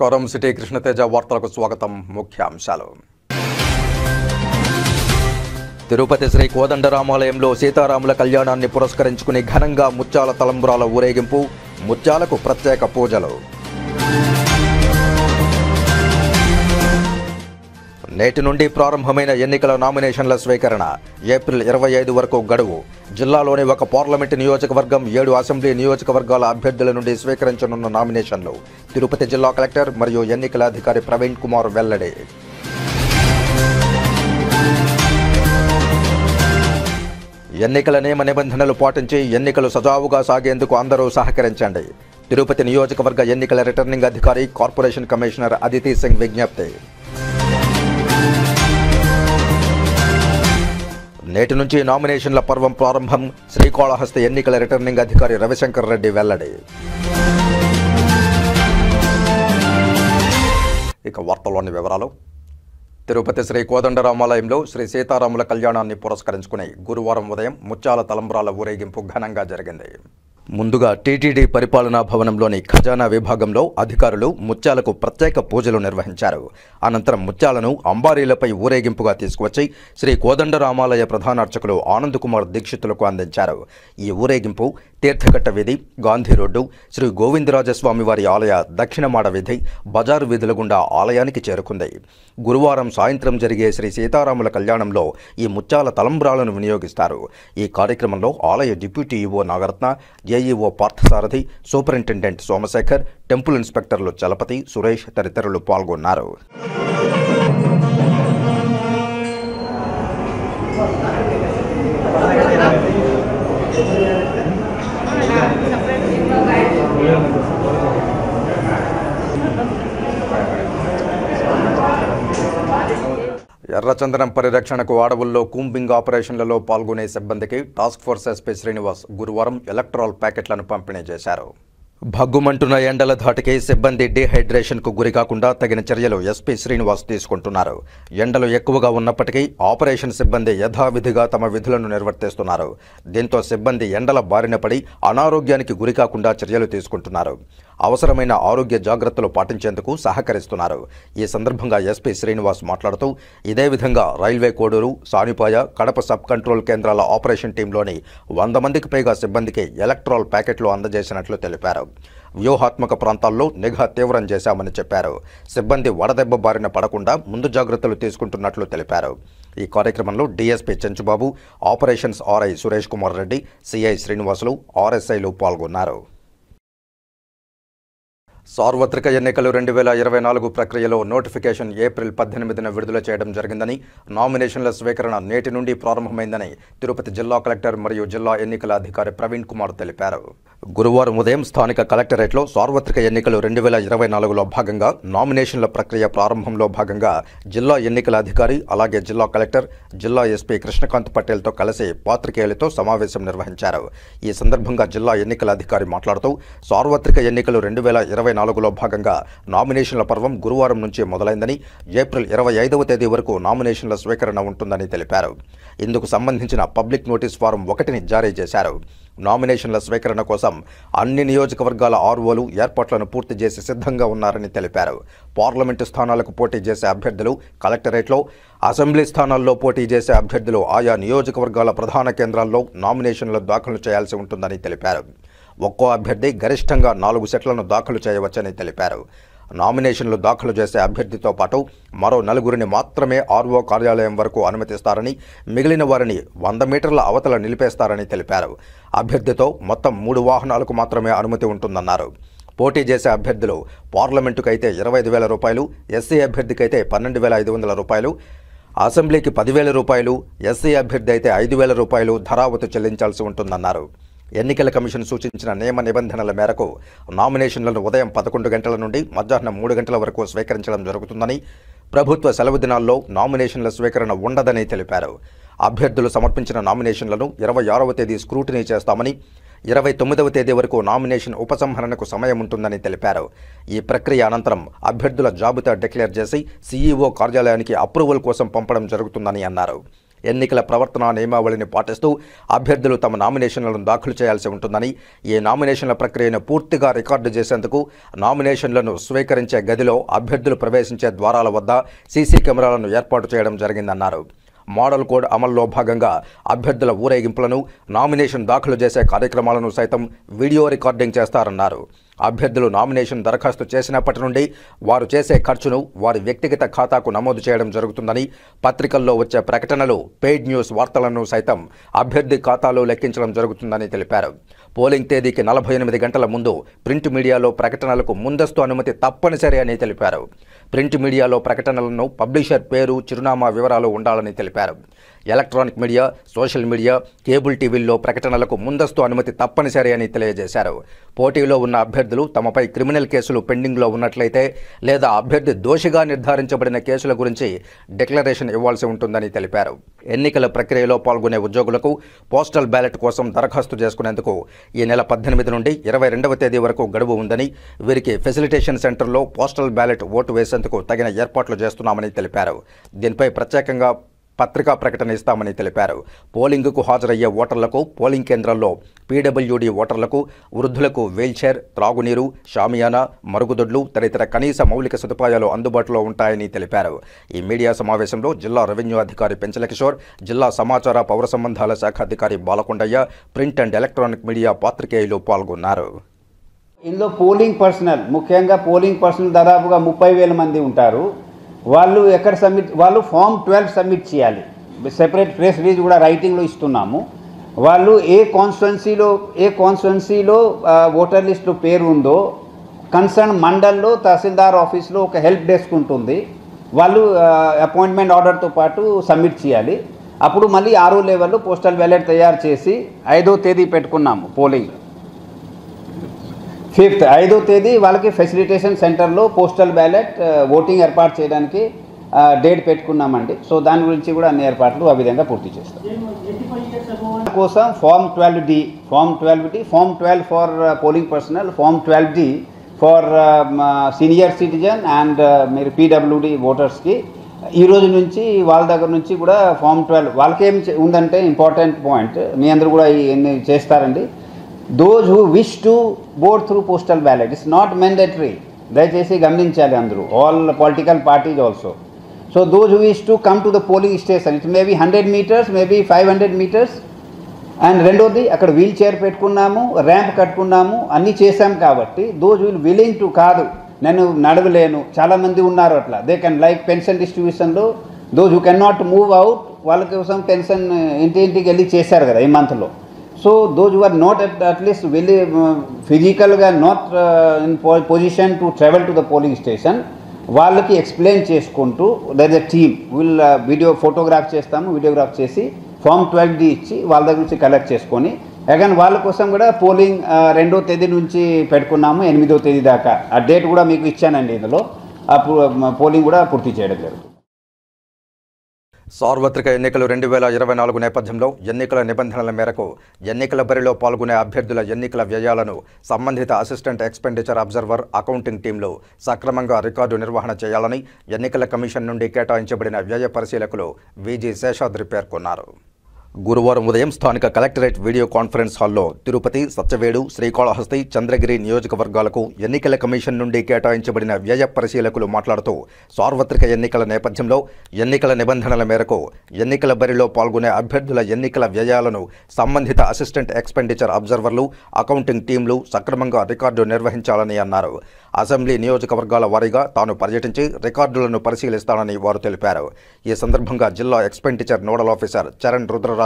నమస్కారం. సిటీ కృష్ణతేజ వార్తలకు స్వాగతం. ముఖ్యాంశాలు. తిరుపతి శ్రీ కోదండరామాలయంలో సీతారాముల కళ్యాణాన్ని పురస్కరించుకుని ఘనంగా ముత్యాల తలంబ్రాల ఊరేగింపు, ముత్యాలకు ప్రత్యేక పూజలు. నేటి నుండి ప్రారంభమైన ఎన్నికల నామినేషన్ల స్వీకరణ. ఏప్రిల్ 25 వరకు గడువు. జిల్లాలోని ఒక పార్లమెంటు నియోజకవర్గం, 7 అసెంబ్లీ నియోజకవర్గాల అభ్యర్థుల నుండి స్వీకరించనున్న నామినేషన్లు తిరుపతి జిల్లా కలెక్టర్ మరియు ఎన్నికల అధికారి ప్రవీణ్ కుమార్ వెల్లడి. ఎన్నికల నియమ నిబంధనలు పాటించి ఎన్నికలు సజావుగా సాగేందుకు అందరూ సహకరించండి. తిరుపతి నియోజకవర్గ ఎన్నికల రిటర్నింగ్ అధికారి, కార్పొరేషన్ కమిషనర్ అదితి సింగ్ విజ్ఞప్తి. నేటి నుంచి నామినేషన్ల పర్వం ప్రారంభం. శ్రీకాళహస్తి ఎన్నికల రిటర్నింగ్ అధికారి రవిశంకర్ రెడ్డి వెల్లడి. ఇక వార్తల్లోని వివరాలు. తిరుపతి శ్రీ కోదండరామాలయంలో శ్రీ సీతారాముల కళ్యాణాన్ని పురస్కరించుకుని గురువారం ఉదయం ముత్యాల తలంబ్రాల ఊరేగింపు ఘనంగా జరిగింది. ముందుగా టీటీడీ పరిపాలనా భవనంలోని ఖజానా విభాగంలో అధికారులు ముత్యాలకు ప్రత్యేక పూజలు నిర్వహించారు. అనంతరం ముత్యాలను అంబారీలపై ఊరేగింపుగా తీసుకువచ్చి శ్రీ కోదండరామాలయ ప్రధాన అర్చకులు ఆనంద్ కుమార్ దీక్షితులకు అందించారు. ఈ ఊరేగింపు తీర్థకట్ట వీధి, గాంధీ రోడ్డు, శ్రీ గోవిందరాజస్వామి వారి ఆలయ దక్షిణమాడ వీధి, బజారు వీధుల గుండా ఆలయానికి చేరుకుంది. గురువారం సాయంత్రం జరిగే శ్రీ సీతారాముల కళ్యాణంలో ఈ ముత్యాల తలంబ్రాలను వినియోగిస్తారు. ఈ కార్యక్రమంలో ఆలయ deputy EO Nagaratna, AEO Parthasarathi, superintendent Somashekhar, temple ఇన్స్పెక్టర్లు చలపతి, సురేష్ తదితరులు పాల్గొన్నారు. ఎర్రచందనం పరిరక్షణకు అడవుల్లో కూంబింగ్ ఆపరేషన్లలో పాల్గొనే సిబ్బందికి టాస్క్ ఫోర్స్ ఎస్పీ శ్రీనివాస్ గురువారం ఎలక్ట్రాల్ ప్యాకెట్లను పంపిణీ చేశారు. భగ్గుమంటున్న ఎండల ధాటికి సిబ్బంది డీహైడ్రేషన్కు గురికాకుండా తగిన చర్యలు ఎస్పీ శ్రీనివాస్ తీసుకుంటున్నారు. ఎండలు ఎక్కువగా ఉన్నప్పటికీ ఆపరేషన్ సిబ్బంది యథావిధిగా తమ విధులను నిర్వర్తిస్తున్నారు. దీంతో సిబ్బంది ఎండల బారిన పడి అనారోగ్యానికి గురికాకుండా చర్యలు తీసుకుంటున్నారు. అవసరమైన ఆరోగ్య జాగ్రత్తలు పాటించేందుకు సహకరిస్తున్నారు. ఈ సందర్భంగా ఎస్పీ శ్రీనివాస్ మాట్లాడుతూ ఇదే విధంగా railway Koduru, Sanipaya, Kadapa sub control కేంద్రాల ఆపరేషన్ టీంలోని 100 మందికి పైగా సిబ్బందికి ఎలక్ట్రాల్ ప్యాకెట్లు అందజేసినట్లు తెలిపారు. వ్యూహాత్మక ప్రాంతాల్లో నిఘా తీవ్రం చేశామని చెప్పారు. సిబ్బంది వడదెబ్బ బారిన పడకుండా ముందు జాగ్రత్తలు తీసుకుంటున్నట్లు తెలిపారు. ఈ కార్యక్రమంలో DSP Chenchubabu, operations RI Suresh Kumar Reddy, CI Srinivasulu, ఆర్ఎస్ఐలు పాల్గొన్నారు. సార్వత్రిక ఎన్నికలు 2024 ప్రక్రియలో నోటిఫికేషన్ ఏప్రిల్ 18న విడుదల చేయడం జరిగిందని, నామినేషన్ల స్వీకరణ నేటి నుండి ప్రారంభమైందని తిరుపతి జిల్లా కలెక్టర్ మరియు జిల్లా ఎన్నికల అధికారి ప్రవీణ్ కుమార్ తెలిపారు. గురువారం ఉదయం స్థానిక కలెక్టరేట్లో సార్వత్రిక ఎన్నికలు 2024లో భాగంగా నామినేషన్ల ప్రక్రియ ప్రారంభంలో భాగంగా జిల్లా ఎన్నికల అధికారి అలాగే జిల్లా కలెక్టర్, జిల్లా ఎస్పీ కృష్ణకాంత్ పటేల్తో కలిసి పాత్రికేయులతో సమావేశం నిర్వహించారు. ఈ సందర్భంగా జిల్లా ఎన్నికల అధికారి మాట్లాడుతూ సార్వత్రిక ఎన్నికలు 2024లో భాగంగా నామినేషన్ల పర్వం గురువారం నుంచి మొదలైందని, ఏప్రిల్ 25వ తేదీ వరకు నామినేషన్ల స్వీకరణ ఉంటుందని తెలిపారు. ఇందుకు సంబంధించిన పబ్లిక్ నోటీస్ ఫారం 1ని జారీ చేశారు. నామినేషన్ల స్వీకరణ కోసం అన్ని నియోజకవర్గాల ఆర్ఓలు ఏర్పాట్లను పూర్తి చేసి సిద్ధంగా ఉన్నారని తెలిపారు. పార్లమెంటు స్థానాలకు పోటీ చేసే అభ్యర్థులు కలెక్టరేట్లో, అసెంబ్లీ స్థానాల్లో పోటీ చేసే అభ్యర్థులు ఆయా నియోజకవర్గాల ప్రధాన కేంద్రాల్లో నామినేషన్లు దాఖలు చేయాల్సి ఉంటుందని తెలిపారు. ఒక్కో అభ్యర్థి గరిష్టంగా 4 సెట్లను దాఖలు చేయవచ్చని తెలిపారు. నామినేషన్లు దాఖలు చేసే అభ్యర్థితో పాటు మరో 4గురిని మాత్రమే ఆర్ఓ కార్యాలయం వరకు అనుమతిస్తారని, మిగిలిన వారిని 100 మీటర్ల అవతల నిలిపేస్తారని తెలిపారు. అభ్యర్థితో మొత్తం 3 వాహనాలకు మాత్రమే అనుమతి ఉంటుందన్నారు. పోటీ చేసే అభ్యర్థులు పార్లమెంటుకైతే 25,000 రూపాయలు, ఎస్సీ అభ్యర్థికైతే 12,500 రూపాయలు, అసెంబ్లీకి 10,000 రూపాయలు, ఎస్సీ అభ్యర్థి అయితే 5,000 రూపాయలు ధరావతు చెల్లించాల్సి ఉంటుందన్నారు. ఎన్నికల కమిషన్ సూచించిన నియమ నిబంధనల మేరకు నామినేషన్లను ఉదయం 11 గంటల నుండి మధ్యాహ్నం 3 గంటల వరకు స్వీకరించడం జరుగుతుందని, ప్రభుత్వ సెలవు దినాల్లో నామినేషన్ల స్వీకరణ ఉండదని తెలిపారు. అభ్యర్థులు సమర్పించిన నామినేషన్లను 26వ తేదీ స్క్రూటినీ చేస్తామని, 29వ తేదీ వరకు నామినేషన్ ఉపసంహరణకు సమయం ఉంటుందని తెలిపారు. ఈ ప్రక్రియ అనంతరం అభ్యర్థుల జాబితా డిక్లేర్ చేసి సీఈఓ కార్యాలయానికి అప్రూవల్ కోసం పంపడం జరుగుతుందని అన్నారు. ఎన్నికల ప్రవర్తన నియమావళిని పాటిస్తూ అభ్యర్థులు తమ నామినేషన్లను దాఖలు చేయాల్సి ఉంటుందని, ఈ నామినేషన్ల ప్రక్రియను పూర్తిగా రికార్డు చేసేందుకు నామినేషన్లను స్వీకరించే గదిలో అభ్యర్థులు ప్రవేశించే ద్వారాల వద్ద సీసీ కెమెరాలను ఏర్పాటు చేయడం జరిగిందన్నారు. మోడల్ కోడ్ అమల్లో భాగంగా అభ్యర్థుల ఊరేగింపులను, నామినేషన్ దాఖలు చేసే కార్యక్రమాలను సైతం వీడియో రికార్డింగ్ చేస్తారన్నారు. అభ్యర్థులు నామినేషన్ దరఖాస్తు చేసినప్పటి నుండి వారు చేసే ఖర్చును వారి వ్యక్తిగత ఖాతాకు నమోదు చేయడం జరుగుతుందని, పత్రికల్లో వచ్చే ప్రకటనలు, పెయిడ్ న్యూస్ వార్తలను సైతం అభ్యర్థి ఖాతాలో లెక్కించడం జరుగుతుందని తెలిపారు. పోలింగ్ తేదీకి 48 గంటల ముందు ప్రింట్ మీడియాలో ప్రకటనలకు ముందస్తు అనుమతి తప్పనిసరి అని తెలిపారు. ప్రింట్ మీడియాలో ప్రకటనలను పబ్లిషర్ పేరు, చిరునామా వివరాలు ఉండాలని తెలిపారు. Electronic media, social media, cable టీవీల్లో ప్రకటనలకు ముందస్తు అనుమతి తప్పనిసరి అని తెలియజేశారు. పోటీలో ఉన్న అభ్యర్థులు తమపై క్రిమినల్ కేసులు పెండింగ్లో ఉన్నట్లయితే లేదా అభ్యర్థి దోషిగా నిర్ధారించబడిన కేసుల గురించి డిక్లరేషన్ ఇవ్వాల్సి ఉంటుందని తెలిపారు. ఎన్నికల ప్రక్రియలో పాల్గొనే ఉద్యోగులకు పోస్టల్ బ్యాలెట్ కోసం దరఖాస్తు చేసుకునేందుకు ఈ నెల 18 నుండి 22వ తేదీ వరకు గడువు ఉందని, వీరికి ఫెసిలిటేషన్ సెంటర్లో పోస్టల్ బ్యాలెట్ ఓటు వేసేందుకు తగిన ఏర్పాట్లు చేస్తున్నామని తెలిపారు. దీనిపై ప్రత్యేకంగా పత్రికా ప్రకటన ఇస్తామని తెలిపారు. పోలింగుకు హాజరయ్యే ఓటర్లకు పోలింగ్ కేంద్రాల్లో పీడబ్ల్యూడీ ఓటర్లకు, వృద్ధులకు వీల్చైర్, త్రాగునీరు, షామియానా, మరుగుదొడ్లు తదితర కనీస మౌలిక సదుపాయాలు అందుబాటులో ఉంటాయని తెలిపారు. ఈ మీడియా సమావేశంలో జిల్లా రెవెన్యూ అధికారి పెంచల కిషోర్, జిల్లా సమాచార పౌర సంబంధాల శాఖ అధికారి Balakondaiah, print and electronic media పాత్రికేయులు పాల్గొన్నారు. ఇందులో పోలింగ్ పర్సనల్, ముఖ్యంగా పోలింగ్ పర్సనల్ దాదాపుగా 30,000 మంది ఉంటారు. వాళ్ళు ఎక్కడ వాళ్ళు ఫామ్ 12 సబ్మిట్ చేయాలి. సెపరేట్ ప్రెస్ రిలీజ్ కూడా రైటింగ్లో ఇస్తున్నాము. వాళ్ళు ఏ కాన్స్టిట్యున్సీలో ఓటర్ లిస్టులో పేరు ఉందో కన్సర్న్ మండల్లో తహసీల్దార్ ఆఫీస్లో ఒక హెల్ప్ డెస్క్ ఉంటుంది. వాళ్ళు అపాయింట్మెంట్ ఆర్డర్తో పాటు సబ్మిట్ చేయాలి. అప్పుడు మళ్ళీ 6వ లెవెల్లో పోస్టల్ బ్యాలెట్ తయారు చేసి 5వ తేదీ పెట్టుకున్నాము. పోలింగ్ 5వ తేదీ వాళ్ళకి ఫెసిలిటేషన్ సెంటర్లో పోస్టల్ బ్యాలెట్ ఓటింగ్ ఏర్పాటు చేయడానికి డేట్ పెట్టుకున్నామండి. సో దాని గురించి కూడా అన్ని ఏర్పాట్లు ఆ విధంగా పూర్తి చేస్తాం. కోసం form 12D, form 12 for polling personnel, form 12D for senior citizen and మీరు పీడబ్ల్యూడి ఓటర్స్కి ఈ రోజు నుంచి వాళ్ళ దగ్గర నుంచి కూడా ఫామ్ 12 వాళ్ళకి ఏం ఉందంటే ఇంపార్టెంట్ పాయింట్ మీ అందరూ కూడా ఇవన్నీ చేస్తారండి. Those who wish to vote through postal ballot, it's not mandatory. దయచేసి గమనించాలి అందరూ, all political parties also. So those who wish to come to the polling station, it may be 100 meters, maybe 500 meters. And రెండోది అక్కడ wheel chair పెట్టుకున్నాము, ramp కట్టుకున్నాము, అన్నీ చేశాం కాబట్టి those will willing to కాదు నేను నడవలేను, చాలామంది ఉన్నారు అట్లా, దే కెన్ లైక్ పెన్షన్ డిస్ట్రిబ్యూషన్లో those who cannot move out వాళ్ళ కోసం పెన్షన్ ఇంటింటికి వెళ్ళి చేశారు కదా ఈ మంత్లో. So those who are not at least really physically not in position to travel to the polling station, వాళ్ళకి ఎక్స్ప్లెయిన్ చేసుకుంటూ there is a team will photograph చేస్తాము, వీడియోగ్రాఫ్ చేసి ఫామ్ 12D ఇచ్చి వాళ్ళ దగ్గర నుంచి కలెక్ట్ చేసుకొని అగైన్ వాళ్ళ కోసం కూడా పోలింగ్ 2వ తేదీ నుంచి పెట్టుకున్నాము 8వ తేదీ దాకా. ఆ డేట్ కూడా మీకు ఇచ్చానండి. ఇందులో పోలింగ్ కూడా పూర్తి చేయడం జరుగుతుంది. సార్వత్రిక ఎన్నికలు 2024 నేపథ్యంలో ఎన్నికల నిబంధనల మేరకు ఎన్నికల బరిలో పాల్గొనే అభ్యర్థుల ఎన్నికల వ్యయాలను సంబంధిత అసిస్టెంట్ ఎక్స్పెండిచర్ అబ్జర్వర్, అకౌంటింగ్ టీంలు సక్రమంగా రికార్డు నిర్వహణ చేయాలని ఎన్నికల కమిషన్ నుండి కేటాయించబడిన వ్యయ పరిశీలకులు విజి శేషాద్రి పేర్కొన్నారు. గురువారం ఉదయం స్థానిక కలెక్టరేట్ వీడియో కాన్ఫరెన్స్ హాల్లో తిరుపతి, సత్యవేడు, శ్రీకాళహస్తి, చంద్రగిరి నియోజకవర్గాలకు ఎన్నికల కమిషన్ నుండి కేటాయించబడిన వ్యయ పరిశీలకులు మాట్లాడుతూ సార్వత్రిక ఎన్నికల నేపథ్యంలో ఎన్నికల నిబంధనల మేరకు ఎన్నికల బరిలో పాల్గొనే అభ్యర్థుల ఎన్నికల వ్యయాలను సంబంధిత అసిస్టెంట్ ఎక్స్పెండిచర్ అబ్జర్వర్లు, అకౌంటింగ్ టీంలు సక్రమంగా రికార్డు నిర్వహించాలని అన్నారు. అసెంబ్లీ నియోజకవర్గాల వారీగా తాను పర్యటించి రికార్డులను పరిశీలిస్తానని వారు తెలిపారు. ఈ సందర్భంగా జిల్లా expenditure nodal officer Charan Rudraraju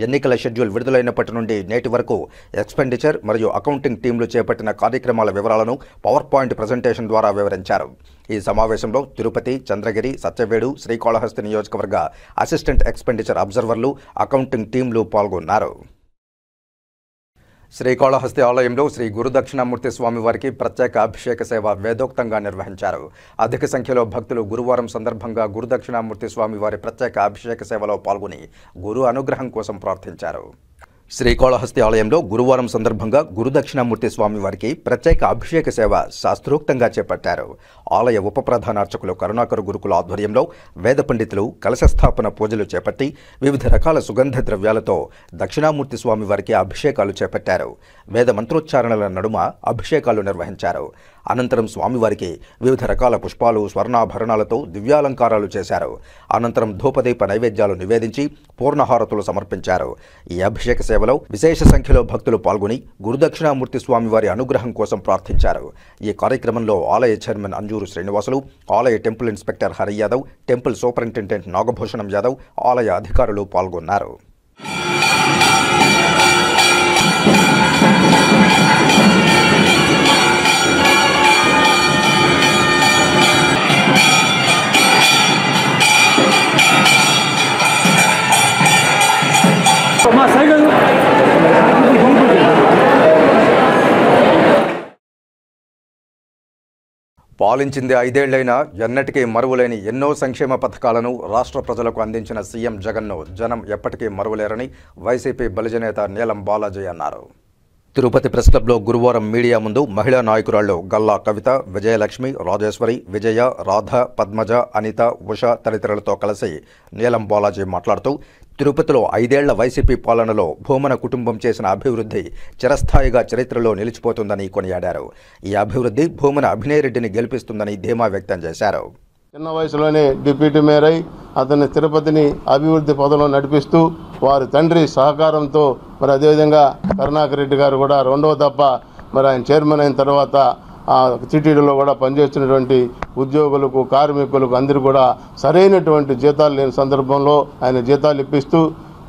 ఎన్నికల షెడ్యూల్ విడుదలైనప్పటి నుండి నేటి వరకు ఎక్స్పెండిచర్ మరియు అకౌంటింగ్ టీంలు చేపట్టిన కార్యక్రమాల వివరాలను పవర్ పాయింట్ ప్రజెంటేషన్ ద్వారా వివరించారు. ఈ సమావేశంలో తిరుపతి, చంద్రగిరి, సత్యవేడు, శ్రీకాళహస్తి నియోజకవర్గ అసిస్టెంట్ ఎక్స్పెండిచర్ అబ్జర్వర్లు, అకౌంటింగ్ టీంలు పాల్గొన్నారు. శ్రీకాళహస్తి ఆలయంలో శ్రీ గురుదక్షిణామూర్తి స్వామివారికి ప్రత్యేక అభిషేక సేవ వేదోక్తంగా నిర్వహించారు. అధిక సంఖ్యలో భక్తులు గురువారం సందర్భంగా గురుదక్షిణామూర్తి స్వామివారి ప్రత్యేక అభిషేక సేవలో పాల్గొని గురు అనుగ్రహం కోసం ప్రార్థించారు. శ్రీకాళహస్తి ఆలయంలో గురువారం సందర్భంగా గురుదక్షిణామూర్తి స్వామివారికి ప్రత్యేక అభిషేక సేవ శాస్త్రోక్తంగా చేపట్టారు. ఆలయ ఉప ప్రధాన అర్చకులు కరుణాకర్ గురుకుల ఆధ్వర్యంలో వేద పండితులు కలశస్థాపన పూజలు చేపట్టి వివిధ రకాల సుగంధ ద్రవ్యాలతో దక్షిణామూర్తి స్వామివారికి అభిషేకాలు చేపట్టారు. వేద మంత్రోచ్చారణల నడుమ అభిషేకాలు నిర్వహించారు. అనంతరం స్వామివారికి వివిధ రకాల పుష్పాలు, స్వర్ణాభరణాలతో దివ్యాలంకారాలు చేశారు. అనంతరం ధూపదీప నైవేద్యాలు నివేదించి పూర్ణహారతులు సమర్పించారు. ఈ అభిషేక సేవలో విశేష సంఖ్యలో భక్తులు పాల్గొని గురుదక్షిణామూర్తి స్వామివారి అనుగ్రహం కోసం ప్రార్థించారు. ఈ కార్యక్రమంలో ఆలయ చైర్మన్ అంజూరు శ్రీనివాసులు, ఆలయ temple inspector Hari Yadav, temple superintendent Nagabhushanam Yadav, ఆలయ అధికారులు పాల్గొన్నారు. పాలించింది 5 ఏళ్లైనా ఎన్నటికీ మరువలేని ఎన్నో సంక్షేమ పథకాలను రాష్ట్ర ప్రజలకు అందించిన సీఎం జగన్ను జనం ఎప్పటికీ మరువలేరని వైసీపీ బలిజనేత నీలం బాలాజీ అన్నారు. తిరుపతి ప్రెస్ క్లబ్లో గురువారం మీడియా ముందు మహిళా నాయకురాళ్లు గల్లా కవిత, విజయలక్ష్మి, రాజేశ్వరి, విజయ, రాధ, పద్మజ, అనిత, ఉష తదితరులతో కలిసి నీలం బాలాజీ మాట్లాడుతూ తిరుపతిలో 5 ఏళ్ల వైసీపీ పాలనలో భూమన కుటుంబం చేసిన అభివృద్ధి చిరస్థాయిగా చరిత్రలో నిలిచిపోతుందని కొనియాడారు. ఈ అభివృద్ధి భూమన అభినయ్ రెడ్డిని గెలిపిస్తుందని ధీమా వ్యక్తం చేశారు. చిన్న వయసులోనే డిప్యూటీ మేయర్ అయి అతన్ని తిరుపతిని అభివృద్ధి పదంలో నడిపిస్తూ వారి తండ్రి సహకారంతో మరి అదేవిధంగా కరుణాకర్ రెడ్డి గారు కూడా రెండవ తప్ప మరి ఆయన చైర్మన్ అయిన తర్వాత ఆ టీటీడీలో కూడా పనిచేస్తున్నటువంటి ఉద్యోగులకు, కార్మికులకు అందరూ కూడా సరైనటువంటి జీతాలు లేని సందర్భంలో ఆయన జీతాలు ఇప్పిస్తూ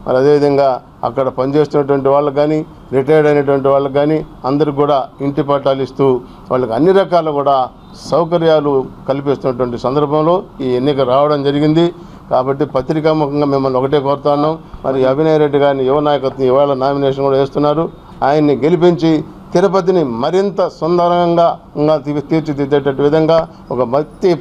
మరి అదేవిధంగా అక్కడ పనిచేస్తున్నటువంటి వాళ్ళకి కానీ, రిటైర్డ్ అయినటువంటి వాళ్ళకి కానీ అందరికి కూడా ఇంటి పట్టాలు ఇస్తూ వాళ్ళకి అన్ని రకాల కూడా సౌకర్యాలు కల్పిస్తున్నటువంటి సందర్భంలో ఈ ఎన్నిక రావడం జరిగింది. కాబట్టి పత్రికాముఖంగా మిమ్మల్ని ఒకటే కోరుతున్నాం, మరి అభినయ్ రెడ్డి గారిని యువ నాయకత్వం ఇవాళ నామినేషన్ కూడా వేస్తున్నారు. ఆయన్ని గెలిపించి తిరుపతిని మరింత సుందరంగా తీర్చిదిద్దేటట్టు విధంగా, ఒక భక్తి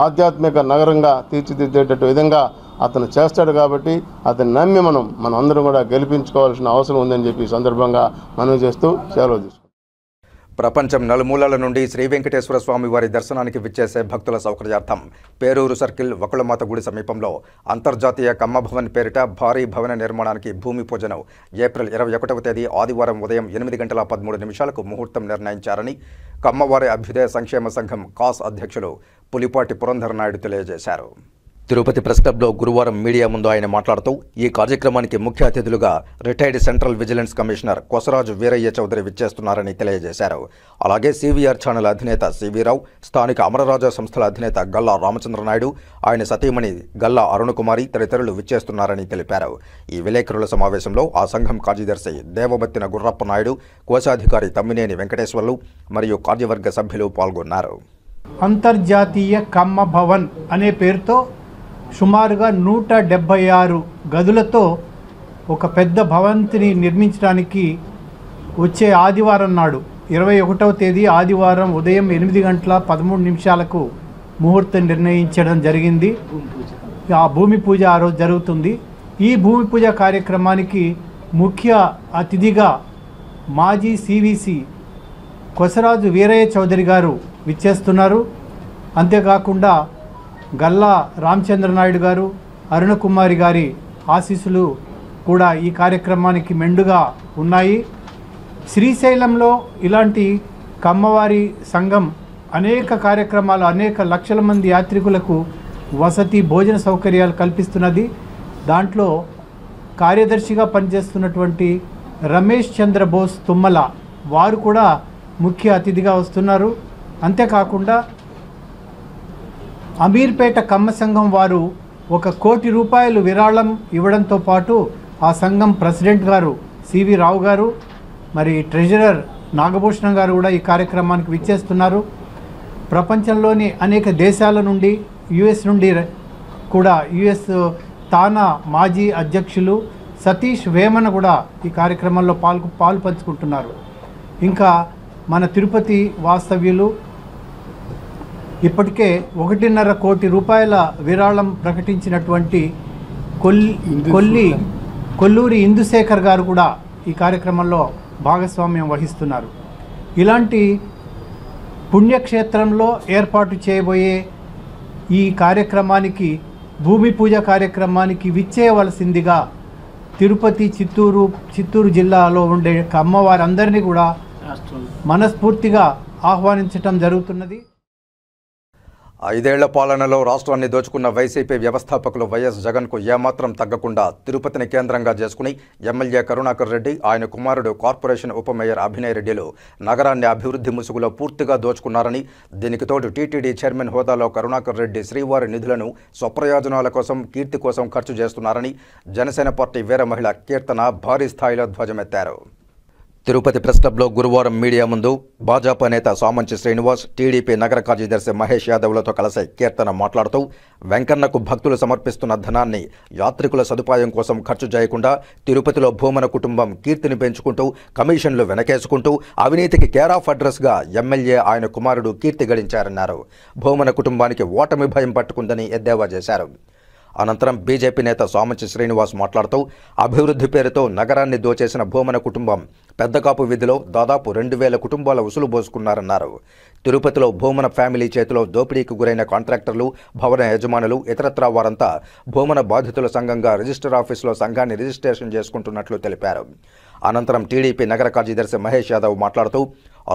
ఆధ్యాత్మిక నగరంగా తీర్చిదిద్దేటట్టు విధంగా అతను చేస్తాడు. కాబట్టి అతన్ని నమ్మి మనం అందరం కూడా గెలిపించుకోవాల్సిన అవసరం ఉందని చెప్పి ఈ సందర్భంగా మనవి చేస్తూ సెలవు తీసుకుంటాం. ప్రపంచం నలుమూలల నుండి శ్రీ వెంకటేశ్వర స్వామి వారి దర్శనానికి విచ్చేసే భక్తుల సౌకర్యార్థం పేరూరు సర్కిల్ వకుళమాత గుడి సమీపంలో అంతర్జాతీయ కమ్మ భవన్ పేరిట భారీ భవన నిర్మాణానికి భూమి పూజను ఏప్రిల్ 21వ తేదీ ఆదివారం ఉదయం 8:13 ముహూర్తం నిర్ణయించారని కమ్మవారి అభ్యుదయ సంక్షేమ సంఘం కాస్ అధ్యక్షులు పులిపాటి పురంధర్ నాయుడు తెలియజేశారు. తిరుపతి ప్రెస్ క్లబ్లో గురువారం మీడియా ముందు ఆయన మాట్లాడుతూ ఈ కార్యక్రమానికి ముఖ్య అతిథులుగా retired central vigilance commissioner Kosaraju Veeraiah Chowdary విచ్చేస్తున్నారని తెలియజేశారు. అలాగే సివిఆర్ ఛానల్ అధినేత సివిరావు, స్థానిక అమరరాజా సంస్థల అధినేత గల్లా రామచంద్రనాయుడు, ఆయన సతీమణి గల్లా అరుణకుమారి తదితరులు విచ్చేస్తున్నారని తెలిపారు. ఈ విలేకరుల సమావేశంలో ఆ సంఘం కార్యదర్శి దేవబత్తిన గుర్రప్ప నాయుడు, కోశాధికారి తమ్మినేని వెంకటేశ్వర్లు మరియు కార్యవర్గ సభ్యులు పాల్గొన్నారు. అంతర్జాతీయ కమ్మ భవన్ అనే పేరుతో సుమారుగా 176 గదులతో ఒక పెద్ద భవంతిని నిర్మించడానికి వచ్చే ఆదివారం నాడు 21వ తేదీ ఆదివారం ఉదయం 8:13 ముహూర్తం నిర్ణయించడం జరిగింది. ఆ భూమి పూజ ఆ రోజు జరుగుతుంది. ఈ భూమి పూజ కార్యక్రమానికి ముఖ్య అతిథిగా మాజీ సివిసి కొసరాజు వీరయ్య చౌదరి గారు విచ్చేస్తున్నారు. అంతేకాకుండా గల్లా రామచంద్రనాయుడు గారు, అరుణకుమారి గారి ఆశీస్సులు కూడా ఈ కార్యక్రమానికి మెండుగా ఉన్నాయి. శ్రీశైలంలో ఇలాంటి కమ్మవారి సంఘం అనేక కార్యక్రమాలు, అనేక లక్షల మంది యాత్రికులకు వసతి, భోజన సౌకర్యాలు కల్పిస్తున్నది. దాంట్లో కార్యదర్శిగా పనిచేస్తున్నటువంటి రమేష్ చంద్ర బోస్ తుమ్మల వారు కూడా ముఖ్య అతిథిగా వస్తున్నారు. అంతేకాకుండా అమీర్పేట కమ్మ సంఘం వారు 1 కోటి రూపాయలు విరాళం ఇవ్వడంతో పాటు ఆ సంఘం ప్రెసిడెంట్ గారు సివి రావు గారు, మరి ట్రెజరర్ నాగభూషణం గారు కూడా ఈ కార్యక్రమానికి విచ్చేస్తున్నారు. ప్రపంచంలోని అనేక దేశాల నుండి, యుఎస్ నుండి కూడా యుఎస్ తానా మాజీ అధ్యక్షులు సతీష్ వేమన కూడా ఈ కార్యక్రమంలో పాలు పంచుకుంటున్నారు. ఇంకా మన తిరుపతి వాస్తవ్యులు ఇప్పటికే 1.5 కోటి రూపాయల విరాళం ప్రకటించినటువంటి కొల్లూరి ఇందుశేఖర్ గారు కూడా ఈ కార్యక్రమంలో భాగస్వామ్యం వహిస్తున్నారు. ఇలాంటి పుణ్యక్షేత్రంలో ఏర్పాటు చేయబోయే ఈ కార్యక్రమానికి, భూమి పూజ కార్యక్రమానికి విచ్చేయవలసిందిగా తిరుపతి, చిత్తూరు జిల్లాలో ఉండే అమ్మవారందరినీ కూడా మనస్ఫూర్తిగా ఆహ్వానించటం జరుగుతున్నది. 5 ఏళ్ల పాలనలో రాష్ట్రాన్ని దోచుకున్న వైసీపీ వ్యవస్థాపకులు వైఎస్ జగన్కు ఏమాత్రం తగ్గకుండా తిరుపతిని కేంద్రంగా చేసుకుని ఎమ్మెల్యే కరుణాకర్ రెడ్డి, ఆయన కుమారుడు కార్పొరేషన్ ఉప మేయర్ అభినయ్ రెడ్డిలు నగరాన్ని అభివృద్ధి ముసుగులో పూర్తిగా దోచుకున్నారని, దీనికి తోడు టీటీడీ చైర్మన్ హోదాలో కరుణాకర్ రెడ్డి శ్రీవారి నిధులను స్వప్రయోజనాల కోసం, కీర్తి కోసం ఖర్చు చేస్తున్నారని జనసేన పార్టీ వీర మహిళ కీర్తన భారీ స్థాయిలో ధ్వజమెత్తారు. తిరుపతి ప్రెస్ క్లబ్లో గురువారం మీడియా ముందు భాజపా నేత సామంచి శ్రీనివాస్, టీడీపీ నగర కార్యదర్శి మహేష్ యాదవ్లతో కలిసి కీర్తన మాట్లాడుతూ, వెంకన్నకు భక్తులు సమర్పిస్తున్న ధనాన్ని యాత్రికుల సదుపాయం కోసం ఖర్చు చేయకుండా తిరుపతిలో భూమన కుటుంబం కీర్తిని పెంచుకుంటూ, కమిషన్లు వెనకేసుకుంటూ, అవినీతికి కేర్ ఆఫ్ అడ్రస్గా ఎమ్మెల్యే, ఆయన కుమారుడు కీర్తి గడించారన్నారు. భూమన కుటుంబానికి ఓటమి భయం పట్టుకుందని ఎద్దేవా చేశారు. అనంతరం బీజేపీ నేత సామంచి శ్రీనివాస్ మాట్లాడుతూ, అభివృద్ధి పేరుతో నగరాన్ని దోచేసిన భూమన కుటుంబం పెద్దకాపు వీధిలో దాదాపు 2000 కుటుంబాల ఉసులు పోసుకున్నారన్నారు. తిరుపతిలో భూమన ఫ్యామిలీ చేతిలో దోపిడీకి గురైన కాంట్రాక్టర్లు, భవన యజమానులు, ఇతరత్రా వారంతా భూమన బాధితుల సంఘంగా రిజిస్టర్ ఆఫీసులో సంఘాన్ని రిజిస్ట్రేషన్ చేసుకుంటున్నట్లు తెలిపారు. అనంతరం టీడీపీ నగర కార్యదర్శి మహేష్ యాదవ్ మాట్లాడుతూ,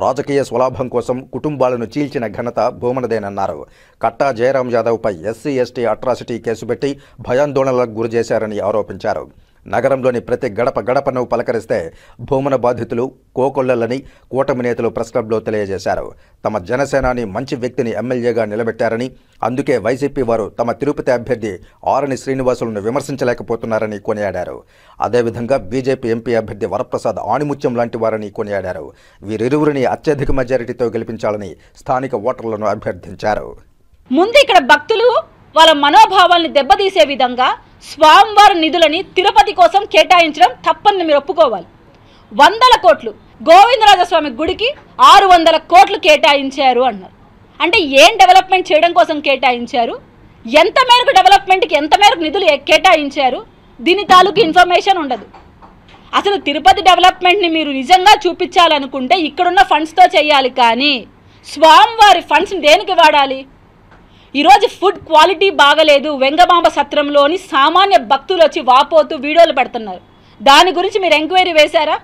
రాజకీయ స్వలాభం కోసం కుటుంబాలను చీల్చిన ఘనత భూమనదేనన్నారు. కట్టా జయరాం యాదవ్పై ఎస్సీ ఎస్టీ అట్రాసిటీ కేసు పెట్టి భయాందోళనలకు గురి చేశారని ఆరోపించారు. నగరంలోని ప్రతి గడపను పలకరిస్తే భూమన బాధితులు కోకొల్లలని కూటమి నేతలు ప్రెస్ క్లబ్లో తెలియజేశారు. తమ జనసేనాని మంచి వ్యక్తిని ఎమ్మెల్యేగా నిలబెట్టారని, అందుకే వైసీపీ వారు తమ తిరుపతి అభ్యర్థి ఆరణి శ్రీనివాసులను విమర్శించలేకపోతున్నారని కొనియాడారు. అదేవిధంగా బీజేపీ ఎంపీ అభ్యర్థి వరప్రసాద్ ఆణిముత్యం లాంటి వారని కొనియాడారు. వీరిరువురిని అత్యధిక మెజారిటీతో గెలిపించాలని స్థానిక ఓటర్లను అభ్యర్థించారు. ముందు ఇక్కడ భక్తులు వాళ్ళ మనోభావాల్ని దెబ్బతీసే విధంగా స్వామివారి నిధులని తిరుపతి కోసం కేటాయించడం తప్పని మీరు ఒప్పుకోవాలి. 100 కోట్లు గోవిందరాజస్వామి గుడికి 600 కోట్లు కేటాయించారు అన్నారు. అంటే ఏం డెవలప్మెంట్ చేయడం కోసం కేటాయించారు, ఎంత మేరకు డెవలప్మెంట్కి ఎంత మేరకు నిధులు కేటాయించారు, దీని తాలూకు ఇన్ఫర్మేషన్ ఉండదు. అసలు తిరుపతి డెవలప్మెంట్ని మీరు నిజంగా చూపించాలనుకుంటే ఇక్కడున్న ఫండ్స్తో చేయాలి, కానీ స్వామివారి ఫండ్స్ని దేనికి వాడాలి? ఈరోజు ఫుడ్ క్వాలిటీ బాగలేదు, వెంగమాంబ సత్రంలోని సామాన్య భక్తులు వచ్చి వాపోతూ వీడియోలు పెడుతున్నారు. దాని గురించి మీరు ఎంక్వైరీ వేశారా?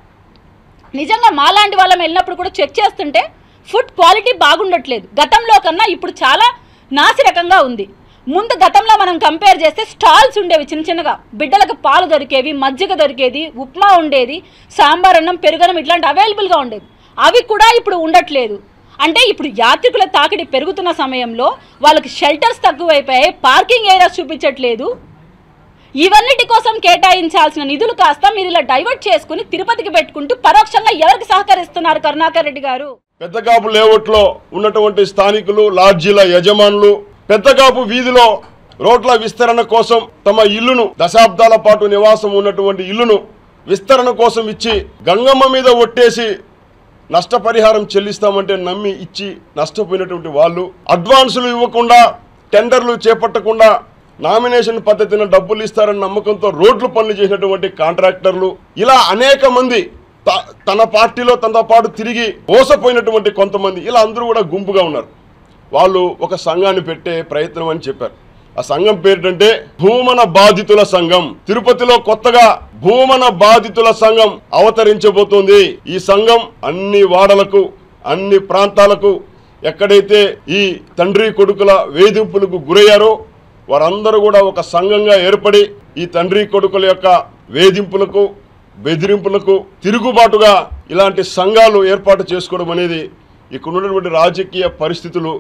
నిజంగా మాలాంటి వాళ్ళం వెళ్ళినప్పుడు కూడా చెక్ చేస్తుంటే ఫుడ్ క్వాలిటీ బాగుండట్లేదు. గతంలో కన్నా ఇప్పుడు చాలా నాసిరకంగా ఉంది. ముందు గతంలో మనం కంపేర్ చేస్తే స్టాల్స్ ఉండేవి, చిన్నగా బిడ్డలకు పాలు దొరికేవి, మజ్జిగ దొరికేది, ఉప్మా ఉండేది, సాంబార్ అన్నం, పెరుగన్నం ఇట్లాంటి అవైలబుల్గా ఉండేవి. అవి కూడా ఇప్పుడు ఉండట్లేదు. అంటే ఇప్పుడు యాత్రికుల తాకిడి పెరుగుతున్న సమయంలో వాళ్ళకి షెల్టర్స్ తక్కువైపోయాయి, పార్కింగ్ ఏరియాస్ చూపించట్లేదు. ఇవన్నిటి కోసం కేటాయించాల్సిన నిధులు కాస్త మీరు ఇలా డైవర్ట్ చేసుకుని తిరుపతికి పెట్టుకుంటూ పరోక్షంగా ఎవరికి సహకరిస్తున్నారు కరుణాకర్ రెడ్డి గారు? పెద్దకాపు లేఅవుట్లో ఉన్నటువంటి స్థానికులు, లాడ్జీల యజమానులు పెద్దకాపు వీధిలో రోడ్ల విస్తరణ కోసం తమ ఇల్లును, దశాబ్దాల పాటు నివాసం ఉన్నటువంటి ఇల్లును విస్తరణ కోసం ఇచ్చి గంగమ్మ మీద ఒట్టేసి నష్టపరిహారం చెల్లిస్తామంటే నమ్మి ఇచ్చి నష్టపోయినటువంటి వాళ్ళు, అడ్వాన్సులు ఇవ్వకుండా, టెండర్లు చేపట్టకుండా నామినేషన్ పద్ధతిన డబ్బులు ఇస్తారని నమ్మకంతో రోడ్లు పనులు చేసినటువంటి కాంట్రాక్టర్లు, ఇలా అనేక మంది తన పార్టీలో తనతో పాటు తిరిగి మోసపోయినటువంటి కొంతమంది, ఇలా అందరూ కూడా గుంపుగా ఉన్నారు. వాళ్ళు ఒక సంఘాన్ని పెట్టే ప్రయత్నం అని చెప్పారు. ఆ సంఘం పేరుంటే భూమన బాధితుల సంఘం. తిరుపతిలో కొత్తగా భూమన బాధితుల సంఘం అవతరించబోతోంది. ఈ సంఘం అన్ని వాడలకు, అన్ని ప్రాంతాలకు ఎక్కడైతే ఈ తండ్రి కొడుకుల వేధింపులకు గురయ్యారో వారందరూ కూడా ఒక సంఘంగా ఏర్పడి ఈ తండ్రి కొడుకుల యొక్క వేధింపులకు, బెదిరింపులకు తిరుగుబాటుగా ఇలాంటి సంఘాలు ఏర్పాటు చేసుకోవడం అనేది ఇక్కడ ఉన్నటువంటి రాజకీయ పరిస్థితులు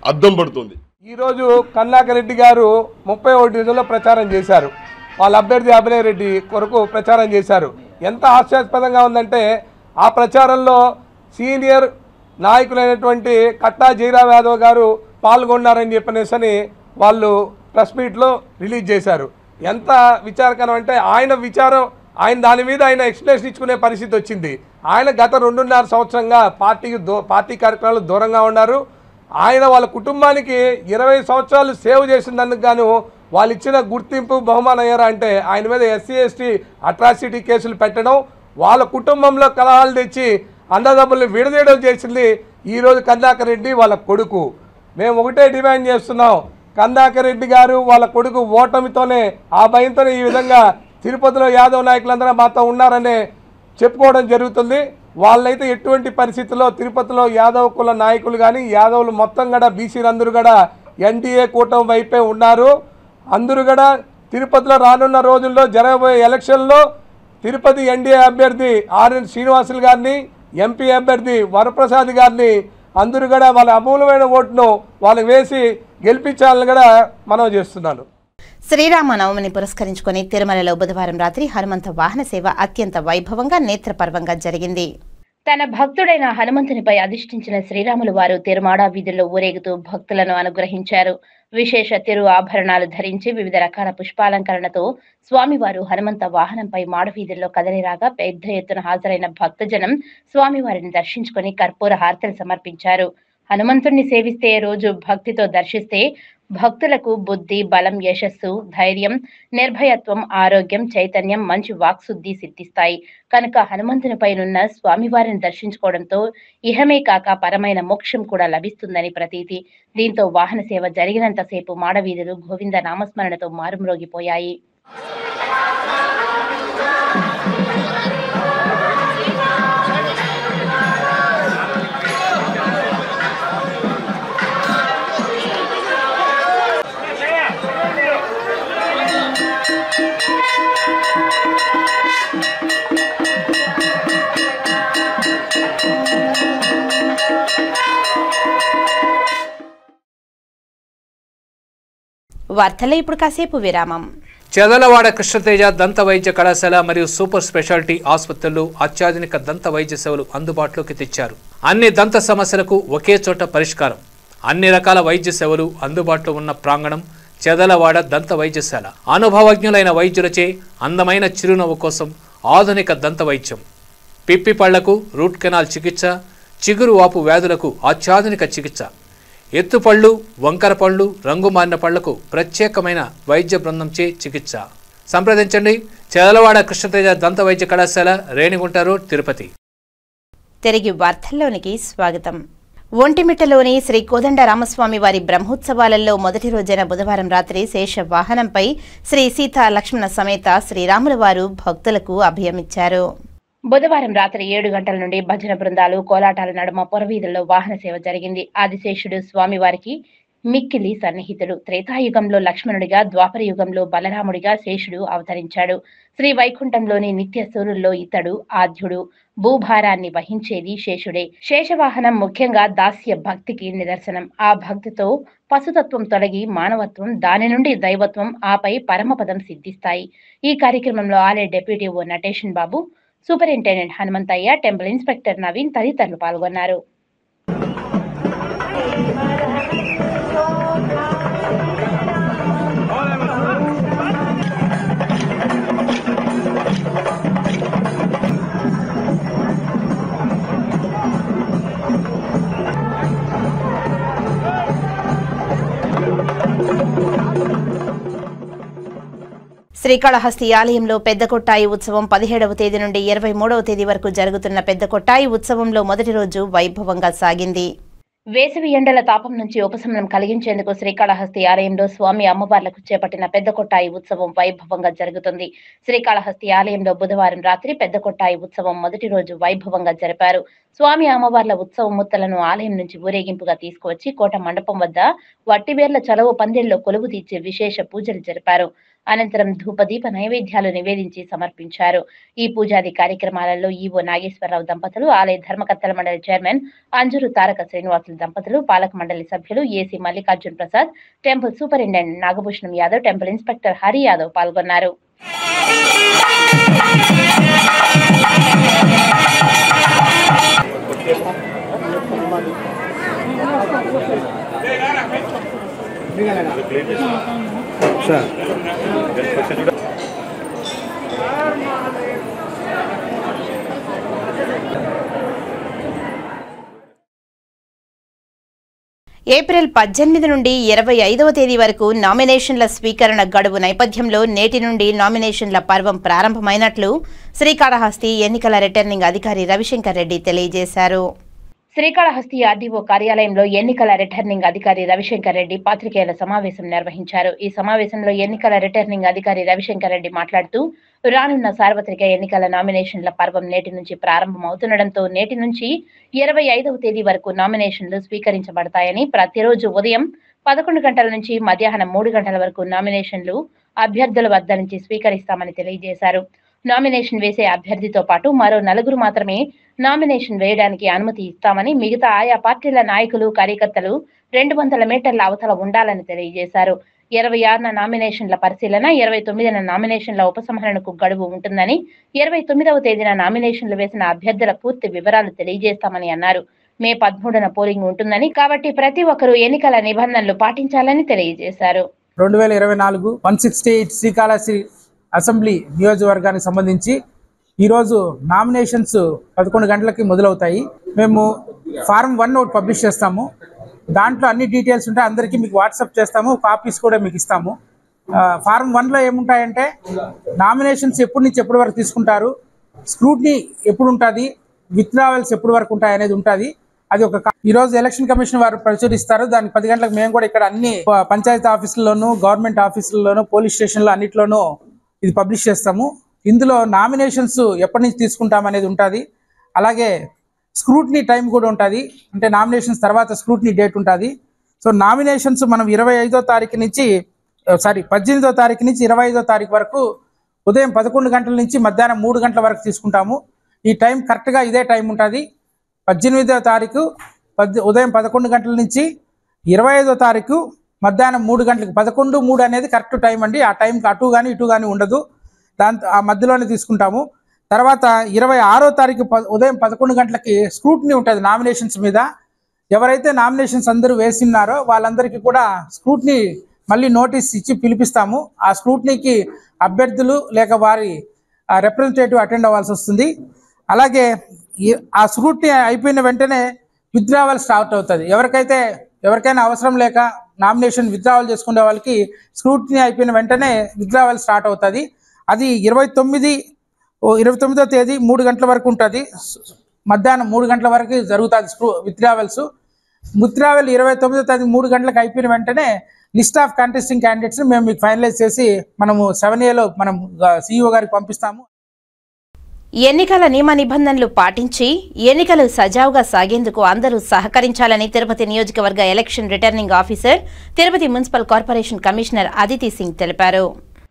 అద్దం పడుతుంది. ఈరోజు కరుణాకర్ రెడ్డి గారు 31 డివిజన్లో ప్రచారం చేశారు. వాళ్ళ అభ్యర్థి అభినయ్ రెడ్డి కొరకు ప్రచారం చేశారు. ఎంత హాస్యాస్పదంగా ఉందంటే ఆ ప్రచారంలో సీనియర్ నాయకులైనటువంటి కట్టా జయరాం యాదవ్ గారు పాల్గొన్నారని చెప్పనేసని వాళ్ళు ప్రెస్ మీట్లో రిలీజ్ చేశారు. ఎంత విచారకరం అంటే ఆయన దాని మీద ఆయన ఎక్స్ప్లెనేషన్ ఇచ్చుకునే పరిస్థితి వచ్చింది. ఆయన గత 2.5 సంవత్సరంగా పార్టీ కార్యక్రమాలు దూరంగా ఉన్నారు. ఆయన వాళ్ళ కుటుంబానికి 20 సంవత్సరాలు సేవ్ చేసినందుకు గాను వాళ్ళు ఇచ్చిన గుర్తింపు బహుమానం ఏరా అంటే ఆయన మీద ఎస్సీ ఎస్టీ అట్రాసిటీ కేసులు పెట్టడం, వాళ్ళ కుటుంబంలో కలహాలు తెచ్చి అన్నదమ్ముల్ని విడదీయడం చేసింది ఈరోజు కరుణాకర్ రెడ్డి వాళ్ళ కొడుకు. మేము ఒకటే డిమాండ్ చేస్తున్నాం, కరుణాకర్ రెడ్డి గారు వాళ్ళ కొడుకు ఓటమితోనే ఆ భయంతోనే ఈ విధంగా తిరుపతిలో యాదవ్ నాయకులందరూ మాతో ఉన్నారనే చెప్పుకోవడం జరుగుతుంది. వాళ్ళైతే ఎటువంటి పరిస్థితుల్లో తిరుపతిలో యాదవ్ కుల నాయకులు కానీ యాదవులు మొత్తం కూడా బీసీలు అందరూ కూడా ఎన్డీఏ కూటమి వైపే ఉన్నారు. అందరూ కూడా తిరుపతిలో రానున్న రోజుల్లో జరగబోయే ఎలక్షన్లో తిరుపతి ఎన్డీఏ అభ్యర్థి ఆర్ఎన్ శ్రీనివాసులు గారిని, ఎంపీ అభ్యర్థి వరప్రసాద్ గారిని అందరూ కూడా వాళ్ళ అమూల్యమైన ఓటును వాళ్ళకి వేసి గెలిపించాలని కూడా మనం చేస్తున్నాను. శ్రీరామనవమిని పురస్కరించుకుని తిరుమలలో బుధవారం రాత్రి హనుమంత వాహన సేవ అత్యంత వైభవంగా నేత్రపర్వంగా జరిగింది. తన భక్తుడైన హనుమంతునిపై అధిష్ఠించిన శ్రీరాములు వారు తిరుమాడ వీధుల్లో ఊరేగుతూ భక్తులను అనుగ్రహించారు. విశేష తిరు ఆభరణాలు ధరించి వివిధ రకాల పుష్పాలంకరణతో స్వామివారు హనుమంత వాహనంపై మాడవీధుల్లో కదలిరాగా పెద్ద ఎత్తున హాజరైన భక్తజనం స్వామివారిని దర్శించుకుని కర్పూర హారతలు సమర్పించారు. హనుమంతుణ్ణి సేవిస్తే రోజు భక్తితో దర్శిస్తే భక్తులకు బుద్ధి, బలం, యశస్సు, ధైర్యం, నిర్భయత్వం, ఆరోగ్యం, చైతన్యం, మంచి వాక్శుద్ధి సిద్ధిస్తాయి. కనుక హనుమంతునిపైనున్న స్వామివారిని దర్శించుకోవడంతో ఇహమే కాక పరమైన మోక్షం కూడా లభిస్తుందని ప్రతీతి. దీంతో వాహన సేవ జరిగినంతసేపు మాడవీధులు గోవింద నామస్మరణతో మారుమ్రోగిపోయాయి. వార్తల్లో ఇప్పుడు కాసేపు విరామం. చెదలవాడ కృష్ణతేజ దంత వైద్య కళాశాల మరియు సూపర్ స్పెషాలిటీ ఆసుపత్రుల్లో అత్యాధునిక దంత వైద్య సేవలు అందుబాటులోకి తెచ్చారు. అన్ని దంత సమస్యలకు ఒకే చోట పరిష్కారం. అన్ని రకాల వైద్య సేవలు అందుబాటులో ఉన్న ప్రాంగణం చెదలవాడ దంత వైద్యశాల. అనుభవజ్ఞులైన వైద్యులచే అందమైన చిరునవ్వు కోసం ఆధునిక దంత వైద్యం, పిప్పి పళ్లకు రూట్ కెనాల్ చికిత్స, చిగురు వాపు వ్యాధులకు అత్యాధునిక చికిత్స, ఎత్తుపళ్ళు, వంకర పళ్ళు, రంగు మారిన పళ్లకు ప్రత్యేకమైన వైద్య బృందంచే చికిత్స. సంప్రదించండి చెదలవాడ కృష్ణతేజ దంత వైద్య కళాశాల, రేణిగుంట రోడ్, తిరుపతి. తిరిగి వార్తల్లోనికి స్వాగతం. ఒంటిమిట్టలోని శ్రీ కోదండ రామస్వామి వారి బ్రహ్మోత్సవాలలో మొదటి రోజైన బుధవారం రాత్రి శేష వాహనంపై శ్రీ సీతా లక్ష్మణ సమేత శ్రీరాముల వారు భక్తులకు అభయమిచ్చారు. బుధవారం రాత్రి 7 గంటల నుండి భజన బృందాలు, కోలాటాల నడుమ పురవీధుల్లో వాహన సేవ జరిగింది. ఆదిశేషుడు స్వామివారికి మిక్కిలి సన్నిహితుడు. త్రేతాయుగంలో లక్ష్మణుడిగా, ద్వాపర యుగంలో బలరాముడిగా శేషుడు అవతరించాడు. శ్రీ వైకుంఠంలోని నిత్య సూరుల్లో ఇతడు ఆద్యుడు. భూభారాన్ని వహించేది శేషుడే. శేషవాహనం ముఖ్యంగా దాస్య భక్తికి నిదర్శనం. ఆ భక్తితో పశుతత్వం తొలగి మానవత్వం, దాని నుండి దైవత్వం, ఆపై పరమపదం సిద్ధిస్తాయి. ఈ కార్యక్రమంలో ఆలయ డిప్యూటీ ఓ Natesan Babu, superintendent Hanumanthaiah, temple inspector Naveen తదితరులు పాల్గొన్నారు. శ్రీకాళహస్తి ఆలయంలో పెద్ద కొట్టాయి ఉత్సవం 17వ తేదీ నుండి 23వ తేదీ వరకు జరుగుతున్న పెద్ద కొట్టాయి ఉత్సవంలో మొదటి రోజు వైభవంగా సాగింది. వేసవి ఎండల తాపం నుంచి ఉపశమనం కలిగించేందుకు శ్రీకాళహస్తి ఆలయంలో స్వామి అమ్మవార్లకు చేపట్టిన పెద్ద కొట్టాయి ఉత్సవం వైభవంగా జరుగుతుంది. శ్రీకాళహస్తి ఆలయంలో బుధవారం రాత్రి పెద్ద కొట్టాయి ఉత్సవం మొదటి రోజు వైభవంగా జరిపారు. స్వామి అమ్మవార్ల ఉత్సవ ముత్తలను ఆలయం నుంచి ఊరేగింపుగా తీసుకువచ్చి కోట మండపం వద్ద వట్టివేర్ల చలవ పందిళ్లో కొలువు తీర్చి విశేష పూజలు జరిపారు. అనంతరం ధూపదీప నైవేద్యాలు నివేదించి సమర్పించారు. ఈ పూజాది కార్యక్రమాలలో ఈవో నాగేశ్వరరావు దంపతులు, ఆలయ ధర్మకర్తల మండలి చైర్మన్ అంజూరు తారక శ్రీనివాసులు దంపతులు, పాలక మండలి సభ్యులు AC Mallikarjun Prasad, temple superintendent Nagabhushanam Yadav, temple inspector Hari Yadav పాల్గొన్నారు. ఏప్రిల్ 18 నుండి 25వ తేదీ వరకు నామినేషన్ల స్వీకరణ గడువు నేపథ్యంలో నేటి నుండి నామినేషన్ల పర్వం ప్రారంభమైనట్లు శ్రీకాళహస్తి ఎన్నికల రిటర్నింగ్ అధికారి రవిశంకర్ రెడ్డి తెలియజేశారు. శ్రీకాళహస్తి ఆర్డీఓ కార్యాలయంలో ఎన్నికల రిటర్నింగ్ అధికారి రవిశంకర్ రెడ్డి పాత్రికేయుల సమావేశం నిర్వహించారు. ఈ సమావేశంలో ఎన్నికల రిటర్నింగ్ అధికారి రవిశంకర్ రెడ్డి మాట్లాడుతూ రానున్న సార్వత్రిక ఎన్నికల నామినేషన్ల పర్వం నేటి నుంచి ప్రారంభమవుతుండటంతో నేటి నుంచి 25వ తేదీ వరకు నామినేషన్లు స్వీకరించబడతాయని, ప్రతిరోజు ఉదయం 11 గంటల నుంచి మధ్యాహ్నం 3 గంటల వరకు నామినేషన్లు అభ్యర్థుల వద్ద నుంచి స్వీకరిస్తామని తెలియజేశారు. నామినేషన్ వేసే అభ్యర్థితో పాటు మరో 4 మాత్రమే నామినేషన్ వేయడానికి అనుమతి ఇస్తామని, మిగతా ఆయా పార్టీల నాయకులు కార్యకర్తలు 200 మీటర్ల అవతల ఉండాలని తెలియజేశారు. 26న నామినేషన్ల పరిశీలన, 29న నామినేషన్ల ఉపసంహరణకు గడువు ఉంటుందని, 29వ తేదీన నామినేషన్లు వేసిన అభ్యర్థుల పూర్తి వివరాలు తెలియజేస్తామని అన్నారు. మే 13న పోలింగ్ ఉంటుందని, కాబట్టి ప్రతి ఒక్కరూ ఎన్నికల నిబంధనలు పాటించాలని తెలియజేశారు. 2024 168 శ్రీకాళహస్తి అసెంబ్లీ నియోజకవర్గానికి సంబంధించి ఈరోజు నామినేషన్స్ 11 గంటలకి మొదలవుతాయి. మేము ఫారం 1 ఒకటి పబ్లిష్ చేస్తాము. దాంట్లో అన్ని డీటెయిల్స్ ఉంటాయి, అందరికీ మీకు వాట్సాప్ చేస్తాము, కాపీస్ కూడా మీకు ఇస్తాము. ఫారం 1లో ఏముంటాయంటే నామినేషన్స్ ఎప్పటి నుంచి ఎప్పటి వరకు తీసుకుంటారు, స్క్రూటినీ ఎప్పుడు ఉంటుంది, విత్డ్రావల్స్ ఎప్పటి వరకు ఉంటాయి అనేది ఉంటుంది. అది ఒక ఈరోజు ఎలక్షన్ కమిషన్ వారు ప్రచురిస్తారు. దానికి 10 గంటలకు మేము కూడా ఇక్కడ అన్ని పంచాయతీ ఆఫీసుల్లోనూ, గవర్నమెంట్ ఆఫీసుల్లోనూ, పోలీస్ స్టేషన్లో అన్నిట్లోనూ ఇది పబ్లిష్ చేస్తాము. ఇందులో నామినేషన్స్ ఎప్పటి నుంచి తీసుకుంటాం అనేది ఉంటుంది. అలాగే స్క్రూటినీ టైం కూడా ఉంటుంది, అంటే నామినేషన్స్ తర్వాత స్క్రూటినీ డేట్ ఉంటుంది. సో నామినేషన్స్ మనం 18వ తారీఖు నుంచి 25వ తారీఖు వరకు ఉదయం 11 గంటల నుంచి మధ్యాహ్నం 3 గంటల వరకు తీసుకుంటాము. ఈ టైం కరెక్ట్గా ఇదే టైం ఉంటుంది. 18వ తారీఖు ఉదయం 11 గంటల నుంచి 25వ తారీఖు మధ్యాహ్నం 3 గంటలకు 11:03 అనేది కరెక్ట్ టైం అండి. ఆ టైంకి అటు కానీ ఇటు కానీ ఉండదు, దాంతో ఆ మధ్యలోనే తీసుకుంటాము. తర్వాత 26వ తారీఖు ఉదయం 11 గంటలకి స్క్రూటినీ ఉంటుంది నామినేషన్స్ మీద. ఎవరైతే నామినేషన్స్ అందరూ వేసినారో వాళ్ళందరికీ కూడా స్క్రూటినీ మళ్ళీ నోటీస్ ఇచ్చి పిలిపిస్తాము. ఆ స్క్రూటినీకి అభ్యర్థులు లేక వారి రిప్రజెంటేటివ్ అటెండ్ అవ్వాల్సి వస్తుంది. అలాగే ఆ స్క్రూటినీ అయిపోయిన వెంటనే విత్డ్రావల్ స్టార్ట్ అవుతుంది. ఎవరికైనా అవసరం లేక నామినేషన్ విత్డ్రావల్ చేసుకునే వాళ్ళకి స్క్రూటినీ అయిపోయిన వెంటనే విత్డ్రావల్ స్టార్ట్ అవుతుంది. అది 29వ తేదీ 3 గంటల వరకు ఉంటుంది. మధ్యాహ్నం 3 గంటల వరకు జరుగుతుంది విత్డ్రావల్స్. విత్డ్రావల్ 29వ తేదీ 3 గంటలకు అయిపోయిన వెంటనే లిస్ట్ ఆఫ్ కంటెస్టింగ్ క్యాండిడేట్స్ని మేము మీకు ఫైనలైజ్ చేసి మనము 7Aలో మనం CEO గారికి పంపిస్తాము. ఎన్నికల నియమ నిబంధనలు పాటించి ఎన్నికలు సజావుగా సాగేందుకు అందరూ సహకరించాలని తిరుపతి నియోజకవర్గ election returning officer, Tirupati municipal corporation commissioner Aditi Singh తెలిపారు.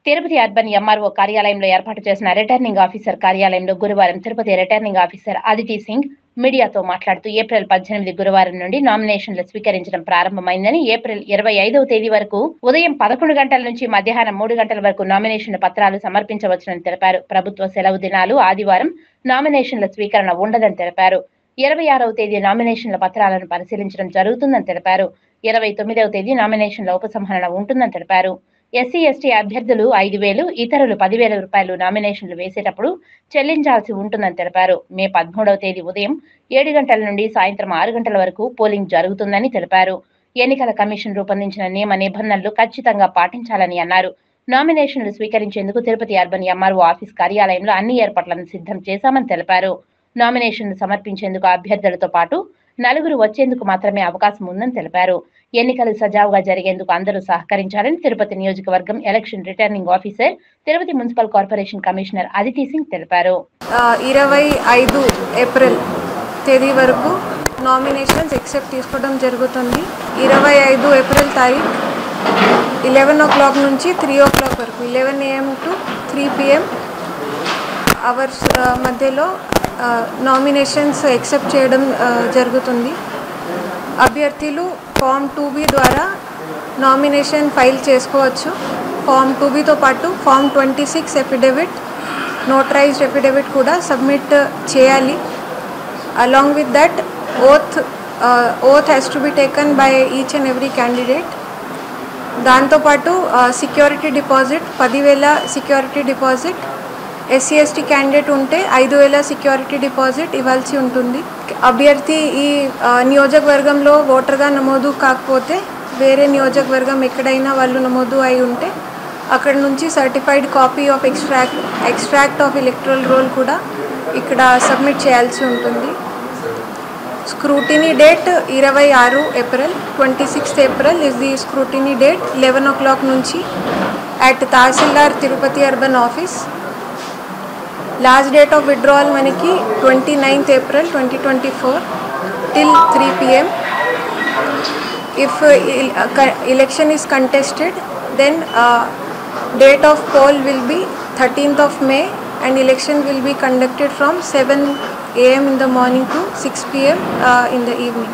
తిరుపతి అర్బన్ ఎంఆర్ఓ కార్యాలయంలో ఏర్పాటు చేసిన రిటర్నింగ్ ఆఫీసర్ కార్యాలయంలో గురువారం తిరుపతి రిటర్నింగ్ ఆఫీసర్ అదితి సింగ్ మీడియాతో మాట్లాడుతూ ఏప్రిల్ 18 గురువారం నుండి నామినేషన్లు స్వీకరించడం ప్రారంభమైందని, ఏప్రిల్ 25వ తేదీ వరకు ఉదయం 11 గంటల నుంచి మధ్యాహ్నం 3 గంటల వరకు నామినేషన్ల పత్రాలు సమర్పించవచ్చునని తెలిపారు. ప్రభుత్వ సెలవు దినాలు, ఆదివారం నామినేషన్ల స్వీకరణ ఉండదని తెలిపారు. 26వ తేదీ నామినేషన్ల పత్రాలను పరిశీలించడం జరుగుతుందని తెలిపారు. 29వ తేదీ నామినేషన్ల ఉపసంహరణ ఉంటుందని తెలిపారు. ఎస్సీ ఎస్టీ అభ్యర్థులు 5,000, ఇతరులు 10,000 రూపాయలు నామినేషన్లు వేసేటప్పుడు చెల్లించాల్సి ఉంటుందని తెలిపారు. మే 13వ తేదీ ఉదయం 7 గంటల నుండి సాయంత్రం 6 గంటల వరకు పోలింగ్ జరుగుతుందని తెలిపారు. ఎన్నికల కమిషన్ రూపొందించిన నియమ నిబంధనలు ఖచ్చితంగా పాటించాలని అన్నారు. నామినేషన్లు స్వీకరించేందుకు తిరుపతి అర్బన్ ఎంఆర్ఓ ఆఫీస్ కార్యాలయంలో అన్ని ఏర్పాట్లను సిద్ధం చేశామని తెలిపారు. నామినేషన్లు సమర్పించేందుకు అభ్యర్థులతో పాటు 4 వచ్చేందుకు మాత్రమే అవకాశం ఉందని తెలిపారు. ఎన్నికలు సజావుగా జరిగేందుకు అందరూ సహకరించాలని తిరుపతి నియోజకవర్గం election returning officer, Tirupati municipal corporation commissioner Aditi Singh తెలిపారు. 25 ఏప్రిల్ తేదీ వరకు నామినేషన్స్ ఎక్సెప్ట్ తీసుకోవడం జరుగుతుంది. 25 ఏప్రిల్ తారీఖు 11 o'clock నుంచి 3 o'clock వరకు 11 AM to 3 PM అవర్స్ మధ్యలో నామినేషన్స్ యాక్సెప్ట్ చేయడం జరుగుతుంది. అభ్యర్థులు ఫామ్ 2B ద్వారా నామినేషన్ ఫైల్ చేసుకోవచ్చు. ఫామ్ 2Bతో పాటు ఫామ్ 26 ఎఫిడేవిట్, నోటరైజ్డ్ ఎఫిడేవిట్ కూడా సబ్మిట్ చేయాలి. Along with that oath has to be taken by each and every candidate. దాంతోపాటు security deposit 10,000 security deposit, SC ST candidate ఉంటే 5,000 సెక్యూరిటీ డిపాజిట్ ఇవ్వాల్సి ఉంటుంది. అభ్యర్థి ఈ నియోజకవర్గంలో ఓటర్గా నమోదు కాకపోతే వేరే నియోజకవర్గం ఎక్కడైనా వాళ్ళు నమోదు అయి ఉంటే అక్కడ నుంచి certified copy of extract of electoral roll కూడా ఇక్కడ సబ్మిట్ చేయాల్సి ఉంటుంది. Scrutiny date 26 April, 26 April is the scrutiny date 11 o'clock నుంచి at tahsildar Tirupati urban office. Last date of withdrawal మనకి 29th April 2024 till 3 PM. If election is contested, then date of poll will be 13th of May and election will be conducted from 7 AM in the morning to 6 PM in the evening.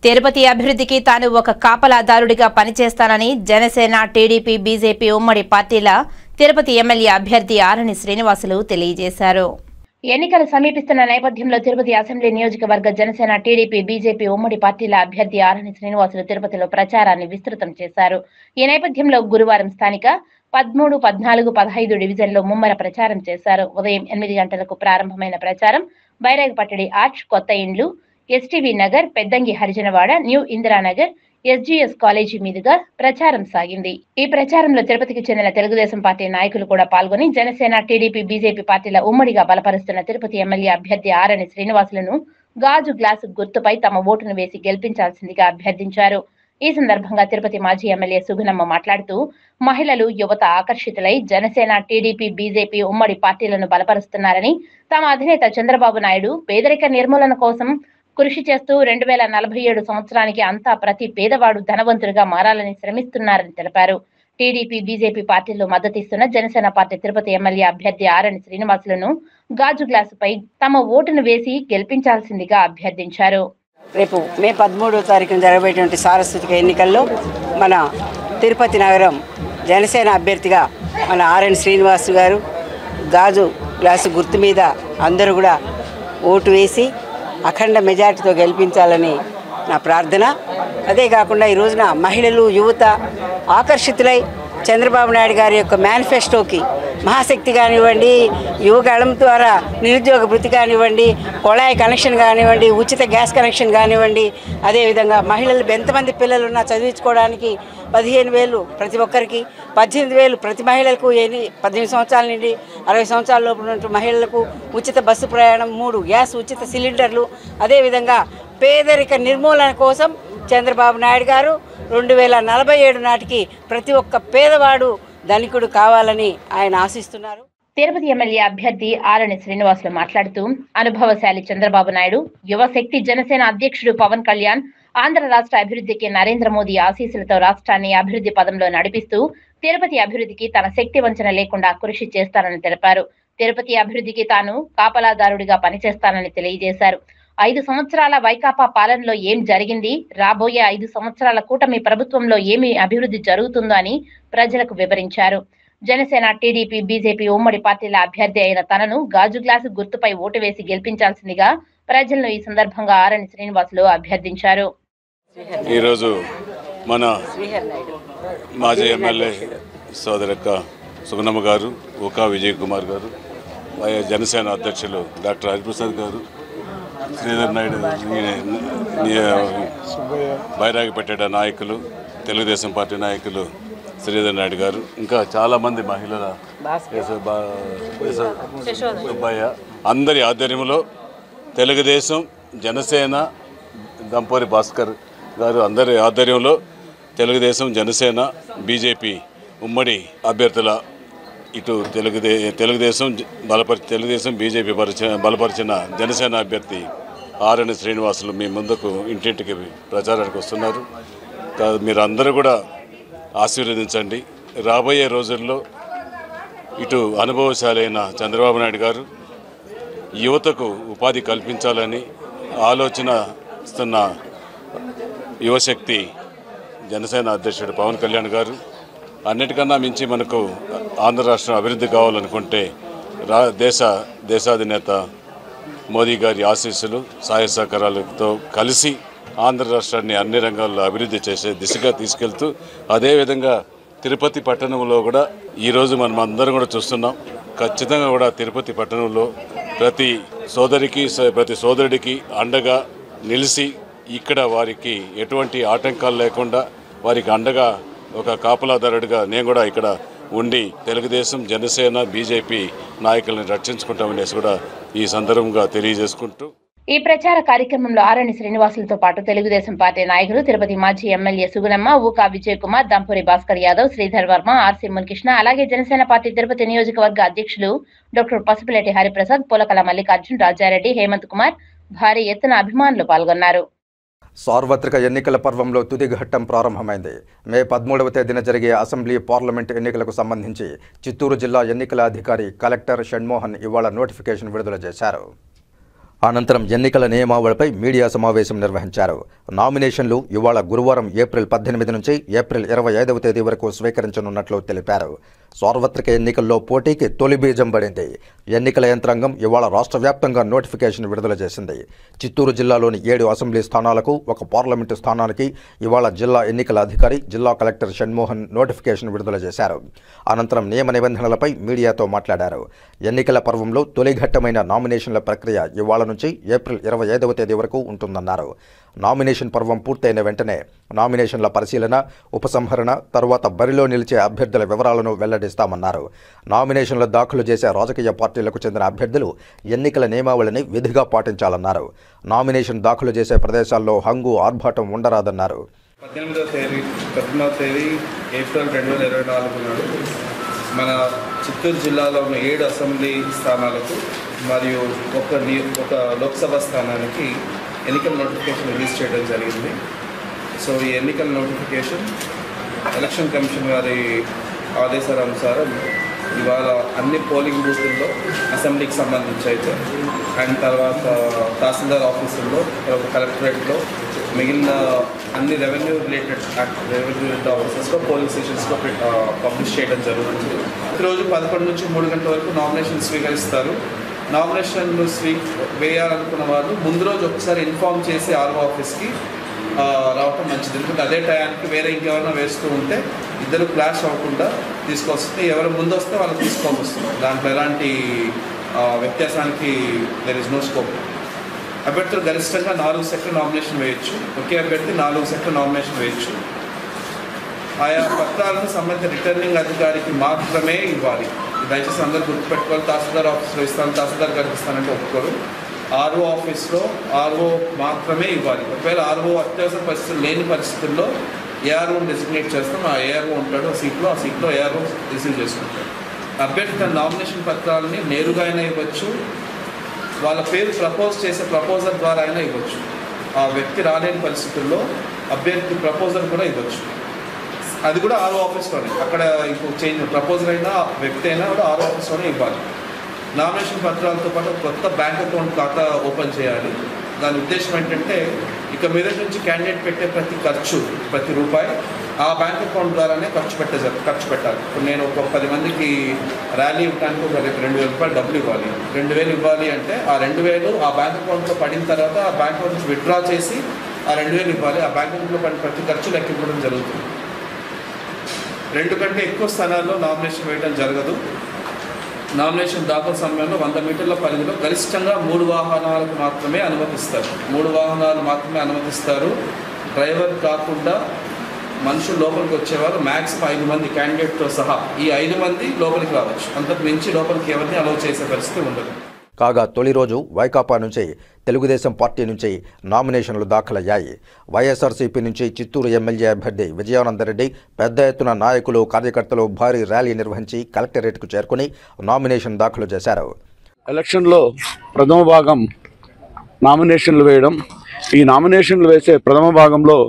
Tirupati అభివృద్ధికి తాను ఒక కాపలాదారుడిగా పనిచేస్తానని Janasena, TDP, BJP ఉమ్మడి పార్టీల Tirupati MLA అభ్యర్థి ఆరణి శ్రీనివాసులు తెలియజేశారు. ఎన్నికలు సమీపిస్తున్న నేపథ్యంలో తిరుపతి అసెంబ్లీ నియోజకవర్గ జనసేన, టీడీపీ, బీజేపీ ఉమ్మడి పార్టీల అభ్యర్థి ఆరణి శ్రీనివాసులు తిరుపతిలో ప్రచారాన్ని విస్తృతం చేశారు. ఈ నేపథ్యంలో గురువారం స్థానిక 13, 14, 15 డివిజన్లో ముమ్మర ప్రచారం చేశారు. ఉదయం 8 గంటలకు ప్రారంభమైన ప్రచారం బైరాగపట్టడి ఆర్చ్, కొత్త ఇండ్లు, STV Nagar, Peddangi Harijanavada, new Indiranagar, SGS college మీదుగా ప్రచారం సాగింది. ఈ ప్రచారంలో తిరుపతికి చెందిన తెలుగుదేశం పార్టీ నాయకులు కూడా పాల్గొని జనసేన, టీడీపీ, బీజేపీ పార్టీల ఉమ్మడిగా బలపరుస్తున్న తిరుపతి ఎమ్మెల్యే అభ్యర్థి ఆరణి శ్రీనివాసులను గాజు గ్లాసు గుర్తుపై తమ ఓటును వేసి గెలిపించాల్సిందిగా అభ్యర్థించారు. ఈ సందర్భంగా తిరుపతి మాజీ ఎమ్మెల్యే సుగుణమ్మ మాట్లాడుతూ మహిళలు, యువత ఆకర్షితులై జనసేన, టీడీపీ, బీజేపీ ఉమ్మడి పార్టీలను బలపరుస్తున్నారని, తమ అధినేత చంద్రబాబు నాయుడు పేదరిక నిర్మూలన కోసం కృషి చేస్తూ 2047 సంవత్సరానికి అంతా ప్రతి పేదవాడు ధనవంతుడిగా మారాలని శ్రమిస్తున్నారని తెలిపారు. టీడీపీ, బీజేపీ పార్టీల్లో మద్దతిస్తున్న జనసేన పార్టీ తిరుపతి ఎమ్మెల్యే అభ్యర్థి ఆరణి శ్రీనివాసులను గాజు గ్లాసుపై తమ ఓటును వేసి గెలిపించాల్సిందిగా అభ్యర్థించారు. రేపు మే 13వ తారీఖున జరగబోయేటువంటి సారస్వతిక ఎన్నికల్లో మన తిరుపతి నగరం జనసేన అభ్యర్థిగా మన ఆరణి శ్రీనివాసు గారు గాజు గ్లాసు గుర్తు మీద అందరూ కూడా ఓటు వేసి అఖండ మెజార్టీతో గెలిపించాలని నా ప్రార్థన. అదే కాకుండా ఈ రోజున మహిళలు, యువత ఆకర్షితులై చంద్రబాబు నాయుడు గారి యొక్క మేనిఫెస్టోకి మహాశక్తి కానివ్వండి, యువగళం ద్వారా నిరుద్యోగ భృతి కానివ్వండి, కొళాయి కనెక్షన్ కానివ్వండి, ఉచిత గ్యాస్ కనెక్షన్ కానివ్వండి, అదేవిధంగా మహిళలు ఎంతమంది పిల్లలు ఉన్నా చదివించుకోవడానికి 15,000 ప్రతి ఒక్కరికి, 18,000 ప్రతి మహిళలకు, 18 సంవత్సరాల నుండి 60 సంవత్సరాల లోపు ఉన్న మహిళలకు ఉచిత బస్సు ప్రయాణం, 3 గ్యాస్ ఉచిత సిలిండర్లు, అదేవిధంగా పేదరిక నిర్మూలన కోసం చంద్రబాబు నాయుడు గారు 2047 నాటికి ప్రతి ఒక్క పేదవాడు ధనికుడు కావాలని ఆయన ఆశిస్తున్నారు. తిరుపతి ఎమ్మెల్యే అభ్యర్థి ఆరణి శ్రీనివాసులు మాట్లాడుతూ అనుభవశాలి చంద్రబాబు నాయుడు, యువశక్తి జనసేన అధ్యక్షుడు పవన్ కళ్యాణ్ ఆంధ్ర రాష్ట్ర అభివృద్ధికి నరేంద్ర మోదీ ఆశీస్సులతో రాష్ట్రాన్ని అభివృద్ధి పదంలో నడిపిస్తూ తిరుపతి అభివృద్ధికి తన శక్తి వంచన లేకుండా కృషి చేస్తానని తెలిపారు. తిరుపతి అభివృద్ధికి తాను కాపలాదారుడిగా పనిచేస్తానని తెలియజేశారు. 5 సంవత్సరాల వైకాపా పాలనలో ఏం జరిగింది, రాబోయే 5 సంవత్సరాల కూటమి ప్రభుత్వంలో ఏమి అభివృద్ధి జరుగుతుందో అని ప్రజలకు వివరించారు. జనసేన, టీడీపీ, బీజేపీ ఉమ్మడి పార్టీల అభ్యర్థి అయిన తనను గాజు గ్లాసు గుర్తుపై ఓటు వేసి గెలిపించాల్సిందిగా ప్రజలను ఈ సందర్భంగా ఆరణి శ్రీనివాసులు అభ్యర్థించారు. ఈరోజు మన మాజీ ఎమ్మెల్యే సోదరక్క సుగుణమ్మ గారు, ఓకా విజయ్ కుమార్ గారు, జనసేన అధ్యక్షులు డాక్టర్ హరిప్రసాద్ గారు, శ్రీధర్ నాయుడు, బైరాగిపట్టెడ నాయకులు, తెలుగుదేశం పార్టీ నాయకులు శ్రీధర్ నాయుడు గారు, ఇంకా చాలామంది మహిళల సుబ్బయ్య అందరి ఆధ్వర్యంలో తెలుగుదేశం, జనసేన, దంపూరి భాస్కర్ గారు అందరి ఆధ్వర్యంలో తెలుగుదేశం, జనసేన, బీజేపీ ఉమ్మడి అభ్యర్థుల ఇటు తెలుగుదేశం బీజేపీ బలపరిచిన జనసేన అభ్యర్థి ఆరణి శ్రీనివాసులు మీ ముందుకు ఇంటింటికి ప్రచారానికి వస్తున్నారు. మీరు అందరూ కూడా ఆశీర్వదించండి. రాబోయే రోజుల్లో ఇటు అనుభవశాలైన చంద్రబాబు నాయుడు గారు యువతకు ఉపాధి కల్పించాలని ఆలోచనస్తున్న యువశక్తి జనసేన అధ్యక్షుడు పవన్ కళ్యాణ్ గారు, అన్నిటికన్నా మించి మనకు ఆంధ్ర రాష్ట్రం అభివృద్ధి కావాలనుకుంటే దేశాధినేత మోదీ గారి ఆశీస్సులు, సహాయ సహకారాలతో కలిసి ఆంధ్ర రాష్ట్రాన్ని అన్ని రంగాల్లో అభివృద్ధి చేసే దిశగా తీసుకెళ్తూ, అదేవిధంగా తిరుపతి పట్టణంలో కూడా ఈరోజు మనం అందరం కూడా చూస్తున్నాం. ఖచ్చితంగా కూడా తిరుపతి పట్టణంలో ప్రతి సోదరికి ప్రతి సోదరుడికి అండగా నిలిచి ఇక్కడ వారికి ఎటువంటి ఆటంకాలు లేకుండా వారికి అండగా ఒక కాపలాదారుడిగా నేను కూడా ఇక్కడ ఉండి తెలుగుదేశం, జనసేన, బీజేపీ నాయకులను రక్షించుకుంటామనేసి కూడా ఈ సందర్భంగా తెలియజేసుకుంటూ ఈ ప్రచార కార్యక్రమంలో ఆరణి శ్రీనివాసులతో పాటు తెలుగుదేశం పార్టీ నాయకులు తిరుపతి మాజీ ఎమ్మెల్యే సుగుణమ్మ, ఊకా విజయ్ కుమార్, దంపూరి భాస్కర్ యాదవ్, శ్రీధర్ వర్మ, ఆర్సీ మునికృష్ణ, అలాగే జనసేన పార్టీ తిరుపతి నియోజకవర్గ అధ్యక్షులు డాక్టర్ పసుపులేటి హరిప్రసాద్, పూలకల మల్లికార్జున్, రాజారెడ్డి, హేమంత్ కుమార్ భారీ ఎత్తున అభిమానులు పాల్గొన్నారు. సార్వత్రిక ఎన్నికల పర్వంలో తుది ఘట్టం ప్రారంభమైంది. మే 13వ తేదీన జరిగే అసెంబ్లీ, పార్లమెంట్ ఎన్నికలకు సంబంధించి చిత్తూరు జిల్లా ఎన్నికల అధికారి కలెక్టర్ షణ్మోహన్ ఇవాళ నోటిఫికేషన్ విడుదల చేశారు. అనంతరం ఎన్నికల నియమావళిపై మీడియా సమావేశం నిర్వహించారు. నామినేషన్లు ఇవాళ గురువారం ఏప్రిల్ 18 నుంచి ఏప్రిల్ 25వ తేదీ వరకు స్వీకరించనున్నట్లు తెలిపారు. సార్వత్రిక ఎన్నికల్లో పోటీకి తొలి బీజం పడింది. ఎన్నికల యంత్రాంగం ఇవాళ రాష్ట్ర వ్యాప్తంగా నోటిఫికేషన్ విడుదల చేసింది. చిత్తూరు జిల్లాలోని 7 అసెంబ్లీ స్థానాలకు, 1 పార్లమెంటు స్థానానికి ఇవాళ జిల్లా ఎన్నికల అధికారి, జిల్లా కలెక్టర్ షణ్మోహన్ నోటిఫికేషన్ విడుదల చేశారు. అనంతరం నియమ నిబంధనలపై మీడియాతో మాట్లాడారు. ఎన్నికల పర్వంలో తొలి ఘట్టమైన నామినేషన్ల ప్రక్రియ ఇవాళ నుంచి ఏప్రిల్ 25వ తేదీ వరకు ఉంటుందన్నారు. నామినేషన్ పర్వం పూర్తయిన వెంటనే నామినేషన్ల పరిశీలన, ఉపసంహరణ, తర్వాత బరిలో నిలిచే అభ్యర్థుల వివరాలను వెల్లడిస్తామన్నారు. నామినేషన్లు దాఖలు చేసే రాజకీయ పార్టీలకు చెందిన అభ్యర్థులు ఎన్నికల నియమావళిని విధిగా పాటించాలన్నారు. నామినేషన్ దాఖలు చేసే ప్రదేశాల్లో హంగు, ఆర్భాటం ఉండరాదన్నారు. 18వ తేదీ ఏప్రిల్ 2024 నాడు మన చిత్తూరు జిల్లాలో ఉన్న 7 అసెంబ్లీ స్థానాలకు మరియు ఒక లోక్సభ స్థానానికి ఎన్నికల నోటిఫికేషన్ రిలీజ్ చేయడం జరిగింది. సో ఈ ఎన్నికల నోటిఫికేషన్ ఎలక్షన్ కమిషన్ వారి ఆదేశాల అనుసారం ఇవాళ అన్ని పోలింగ్ బూతుల్లో అసెంబ్లీకి సంబంధించి అయితే అండ్ తర్వాత తహసీల్దార్ ఆఫీసుల్లో, కలెక్టరేట్లో, మిగిలిన అన్ని రెవెన్యూ రిలేటెడ్ ఆఫీసెస్లో, పోలింగ్ స్టేషన్స్లో పబ్లిష్ చేయడం జరుగుతుంది. ప్రతిరోజు 11 నుంచి 3 గంటల వరకు నామినేషన్ స్వీకరిస్తారు. నామినేషన్లు వేయాలనుకున్న వాళ్ళు ముందు రోజు ఒకసారి ఇన్ఫార్మ్ చేసి ఆర్ఓ ఆఫీస్కి రావటం మంచిది. ఎందుకంటే అదే టయానికి వేరే ఇంకెవరైనా వేస్తూ ఉంటే ఇద్దరు క్లాష్ అవ్వకుండా తీసుకొస్తే ఎవరు ముందు వస్తే వాళ్ళు తీసుకోవాల్సి వస్తుంది. దాంట్లో ఎలాంటి వ్యత్యాసానికి దెర్ ఇస్ నో స్కోప్. అభ్యర్థులు గరిష్టంగా 4 సెట్ల నామినేషన్ వేయచ్చు. ఒకే అభ్యర్థి 4 సెట్ల నామినేషన్ వేయచ్చు. ఆయా పత్రాలను సంబంధిత రిటర్నింగ్ అధికారికి మాత్రమే ఇవ్వాలి. దయచేసి అందరూ గుర్తుపెట్టుకోవాలి. తహసీల్దార్ ఆఫీస్లో ఇస్తాను, తహసీల్దార్ గారికి ఇస్తానంటే ఒప్పుకోరు. ఆర్ఓ ఆఫీస్లో ఆర్ఓ మాత్రమే ఇవ్వాలి. ఒకవేళ ఆర్ఓ అత్యవసర పరిస్థితులు లేని పరిస్థితుల్లో ఏఆర్ఓ డెసిగ్నేట్ చేస్తాం. ఆ ఏఆర్ఓ ఉంటాడు ఆ సీట్లో ఏఆర్ఓ రిసీవ్ చేసుకుంటాడు. అభ్యర్థి తన నామినేషన్ పత్రాలని నేరుగా అయినా ఇవ్వచ్చు, వాళ్ళ పేరు ప్రపోజ్ చేసే ప్రపోజల్ ద్వారా అయినా ఇవ్వచ్చు. ఆ వ్యక్తి రాలేని పరిస్థితుల్లో అభ్యర్థి ప్రపోజల్ కూడా ఇవ్వచ్చు. అది కూడా ఆర్ఓ ఆఫీస్లోనే. అక్కడ ఇప్పుడు చేంజ్ ప్రపోజల్ అయినా వ్యక్తి అయినా కూడా ఆర్ఓ ఆఫీస్లోనే ఇవ్వాలి. నామినేషన్ పత్రాలతో పాటు కొత్త బ్యాంక్ అకౌంట్ ఖాతా ఓపెన్ చేయాలి. దాని ఉద్దేశం ఏంటంటే ఇక మీద నుంచి క్యాండిడేట్ పెట్టే ప్రతి రూపాయి ఆ బ్యాంక్ అకౌంట్ ద్వారానే ఖర్చు పెట్టాలి. ఇప్పుడు నేను ఒక 10 మందికి ర్యాలీ ఇవ్వడానికి ఒక 2,000 రూపాయలు డబ్బులు ఇవ్వాలి. 2,000 ఇవ్వాలి అంటే ఆ 2,000 ఆ బ్యాంక్ అకౌంట్లో పడిన తర్వాత ఆ బ్యాంక్ అకౌంట్ నుంచి విత్డ్రా చేసి ఆ 2,000 ఇవ్వాలి. ఆ బ్యాంక్ అకౌంట్లో పడిన ప్రతి ఖర్చు లెక్క ఇవ్వడం జరుగుతుంది. 2 కంటే ఎక్కువ స్థానాల్లో నామినేషన్ వేయడం జరగదు. నామినేషన్ దాఖలు సమయంలో 100 మీటర్ల పరిధిలో గరిష్టంగా 3 వాహనాలకు మాత్రమే అనుమతిస్తారు. 3 వాహనాలు మాత్రమే అనుమతిస్తారు. డ్రైవర్ కాకుండా మనుషులు లోపలికి వచ్చేవారు మ్యాక్సిమం 5 మంది క్యాండిడేట్తో సహా. ఈ 5 మంది లోపలికి రావచ్చు. అంతకు మించి లోపలికి ఎవరిని అలౌ చేసే పరిస్థితి ఉండదు. కాగా తొలి రోజు వైకాపా నుంచి, తెలుగుదేశం పార్టీ నుంచి నామినేషన్లు దాఖలయ్యాయి. వైఎస్ఆర్సీపీ నుంచి చిత్తూరు ఎమ్మెల్యే అభ్యర్థి విజయానందరెడ్డి పెద్ద ఎత్తున నాయకులు, కార్యకర్తలు భారీ ర్యాలీ నిర్వహించి కలెక్టరేట్కు చేరుకుని నామినేషన్ దాఖలు చేశారు. ఎలక్షన్లో ప్రథమ భాగం నామినేషన్లు వేయడం. ఈ నామినేషన్లు వేసే ప్రథమ భాగంలో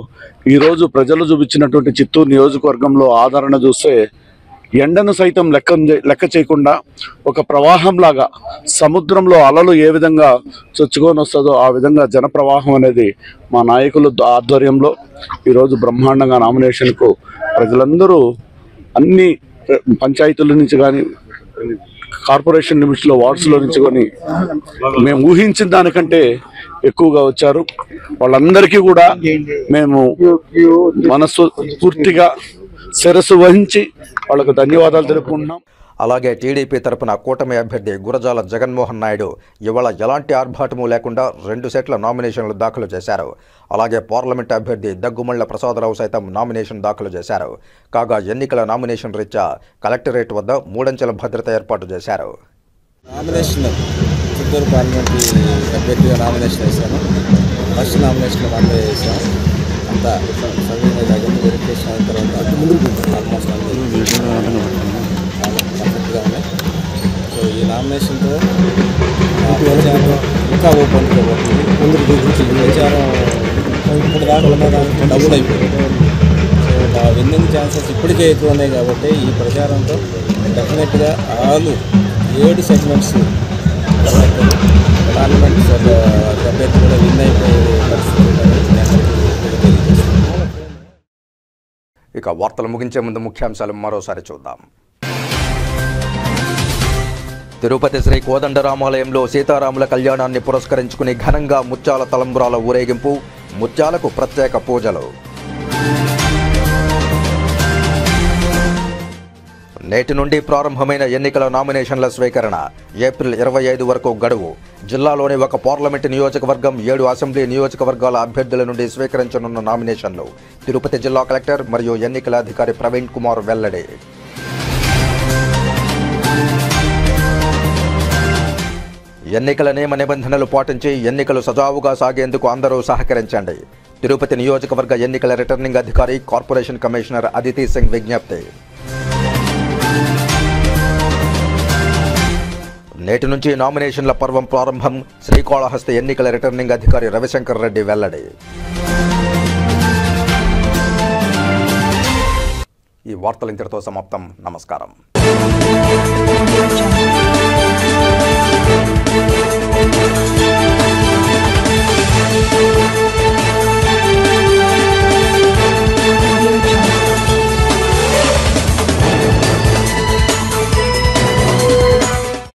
ఈరోజు ప్రజలు చూపించినటువంటి చిత్తూరు నియోజకవర్గంలో ఆదరణ చూస్తే ఎండను సైతం లెక్క చేయకుండా ఒక ప్రవాహంలాగా సముద్రంలో అలలు ఏ విధంగా చొచ్చుకొని వస్తుందో ఆ విధంగా జనప్రవాహం అనేది మా నాయకుల ఆధ్వర్యంలో ఈరోజు బ్రహ్మాండంగా నామినేషన్కు ప్రజలందరూ అన్ని పంచాయతీల నుంచి కానీ, కార్పొరేషన్ లిమిట్స్లో, వార్డ్స్లో నుంచి కానీ మేము ఊహించిన దానికంటే ఎక్కువగా వచ్చారు. వాళ్ళందరికీ కూడా మేము మనస్ఫూర్తిగా శిరస్సు వహించి వాళ్ళకు ధన్యవాదాలు తెలుపుకుంటున్నాం. అలాగే టీడీపీ తరపున కూటమి అభ్యర్థి గురజాల జగన్మోహన్ నాయుడు ఇవాళ ఎలాంటి ఆర్భాటము లేకుండా 2 సెట్ల నామినేషన్లు దాఖలు చేశారు. అలాగే పార్లమెంట్ అభ్యర్థి దగ్గుమళ్ల ప్రసాదరావు సైతం నామినేషన్ దాఖలు చేశారు. కాగా ఎన్నికల నామినేషన్ రీత్యా కలెక్టరేట్ వద్ద 3 అంచెల భద్రత ఏర్పాటు చేశారు. నామినేషన్ చిత్తూరు పార్లమెంట్ అభ్యర్థిగా నామినేషన్ వేసాను. ఫస్ట్ నామినేషన్ మనమే వేసాము. అంతా సవ్యంగా జరిగింది. వెరిఫికేషన్ అయిన తర్వాత ఆల్మోస్ట్ పర్ఫెక్ట్గా ఉన్నాయి. సో ఈ నామినేషన్తో ప్రచారం ఇంకా ఓపెన్ కాబోతుంది. ప్రచారం ఇప్పుడు దాకా ఉన్నదానికి డబుల్ అయిపోయింది. సో విన్నింగ్ ఛాన్సెస్ ఇప్పటికే ఎక్కువ ఉన్నాయి కాబట్టి ఈ ప్రచారంతో డెఫినెట్గా 7 సెగ్మెంట్స్ పార్లమెంట్ అభ్యర్థి కూడా విన్ అయిపోయే పరిస్థితి. ఇక వార్తలు ముగించే ముందు ముఖ్యాంశాలు మరోసారి చూద్దాం. తిరుపతి శ్రీ కోదండరామాలయంలో సీతారాముల కళ్యాణాన్ని పురస్కరించుకుని ఘనంగా ముత్యాల తలంబ్రాల ఊరేగింపు, ముత్యాలకు ప్రత్యేక పూజలు. నేటి నుండి ప్రారంభమైన ఎన్నికల నామినేషన్ల స్వీకరణ. ఏప్రిల్ 25 వరకు గడువు. జిల్లాలోని ఒక పార్లమెంటు నియోజకవర్గం 7 అసెంబ్లీ నియోజకవర్గాల అభ్యర్థుల నుండి స్వీకరించనున్న నామినేషన్లు. తిరుపతి జిల్లా కలెక్టర్ మరియు ఎన్నికల అధికారి ప్రవీణ్ కుమార్ వెల్లడి. ఎన్నికల నియమ నిబంధనలు పాటించి ఎన్నికలు సజావుగా సాగేందుకు అందరూ సహకరించండి. తిరుపతి నియోజకవర్గ ఎన్నికల రిటర్నింగ్ అధికారి కార్పొరేషన్ కమిషనర్ అదితి సింగ్ విజ్ఞప్తి. నేటి నుంచి నామినేషన్ల పర్వం ప్రారంభం. శ్రీకాళహస్తి ఎన్నికల రిటర్నింగ్ అధికారి రవిశంకర్ రెడ్డి వెల్లడి. ఈ వార్తలు ఇంతటితో సమాప్తం. నమస్కారం.